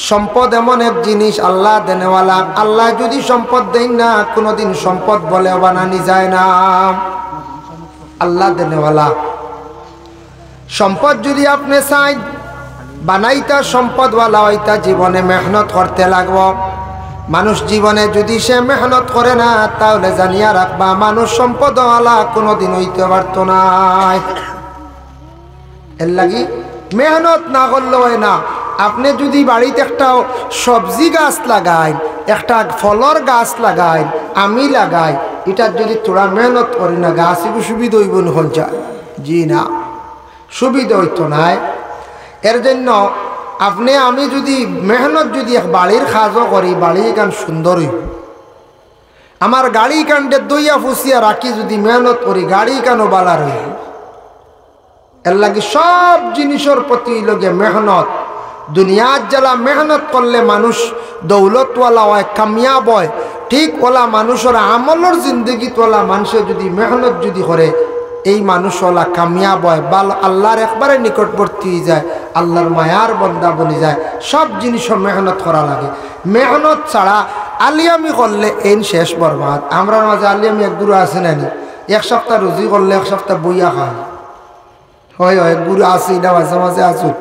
সম্পদ এমন এক জিনিস আল্লাহ দেনেওয়ালা। আল্লাহ যদি সম্পদ দেন না, কোনোদিন সম্পদ বলে বানানি যায় না। আল্লাহ দেনেওয়ালা। সম্পদ যদি আপনি চাই বানাইতা, সম্পদওয়ালা হইতা, জীবনে মেহনত করতে লাগব। মানুষ জীবনে যদি সে মেহনত করে না, তাহলে জানিয়া রাখবা মানুষ সম্পদওয়ালা কোনোদিন হইতে পারত না। এর লাগি মেহনত না করলে হয় না। আপনি যদি বাড়িতে একটা সবজি গাছ লাগাই, একটা ফলর গাছ লাগাই, আমি লাগাই, এটার যদি তোরা মেহনত করি না, গাছ একটু সুবিধা হইব না? যায় জি না, সুবিধা হইতো নাই। এর জন্য আপনি আমি যদি মেহনত যদি এক বাড়ির কাজও করি, বাড়ি এখান সুন্দর হইব। আমার গাড়ি কান্ডে দইয়া ফুসিয়া রাখি যদি মেহনত করি, গাড়ি কেন বালার হইব। এর লাগে সব জিনিসের প্রতি লগে মেহনত। দুনিয়ার জ্বালা মেহনত করলে মানুষ দৌলতওয়ালা হয়, কামিয়াব হয়। ঠিক ওলা মানুষের আমলের জিন্দগিত ওলা মানুষের যদি মেহনত যদি করে, এই মানুষওয়ালা কামিয়াব হয়, আল্লাহর একবারে নিকটবর্তী যায়, আল্লাহর মায়ার বন্দা বনি যায়। সব জিনিসও মেহনত করা লাগে। মেহনত ছাড়া আলিয়ামি করলে এন শেষ বরবাদ। আমরা মাঝে আলিয়ামি এক গুরু আছে নানি, এক সপ্তাহ রুজি করলে এক সপ্তাহ বইয়া খায়। হয় হয়, গুরু আছে, এটা মাঝে মাঝে আসুন।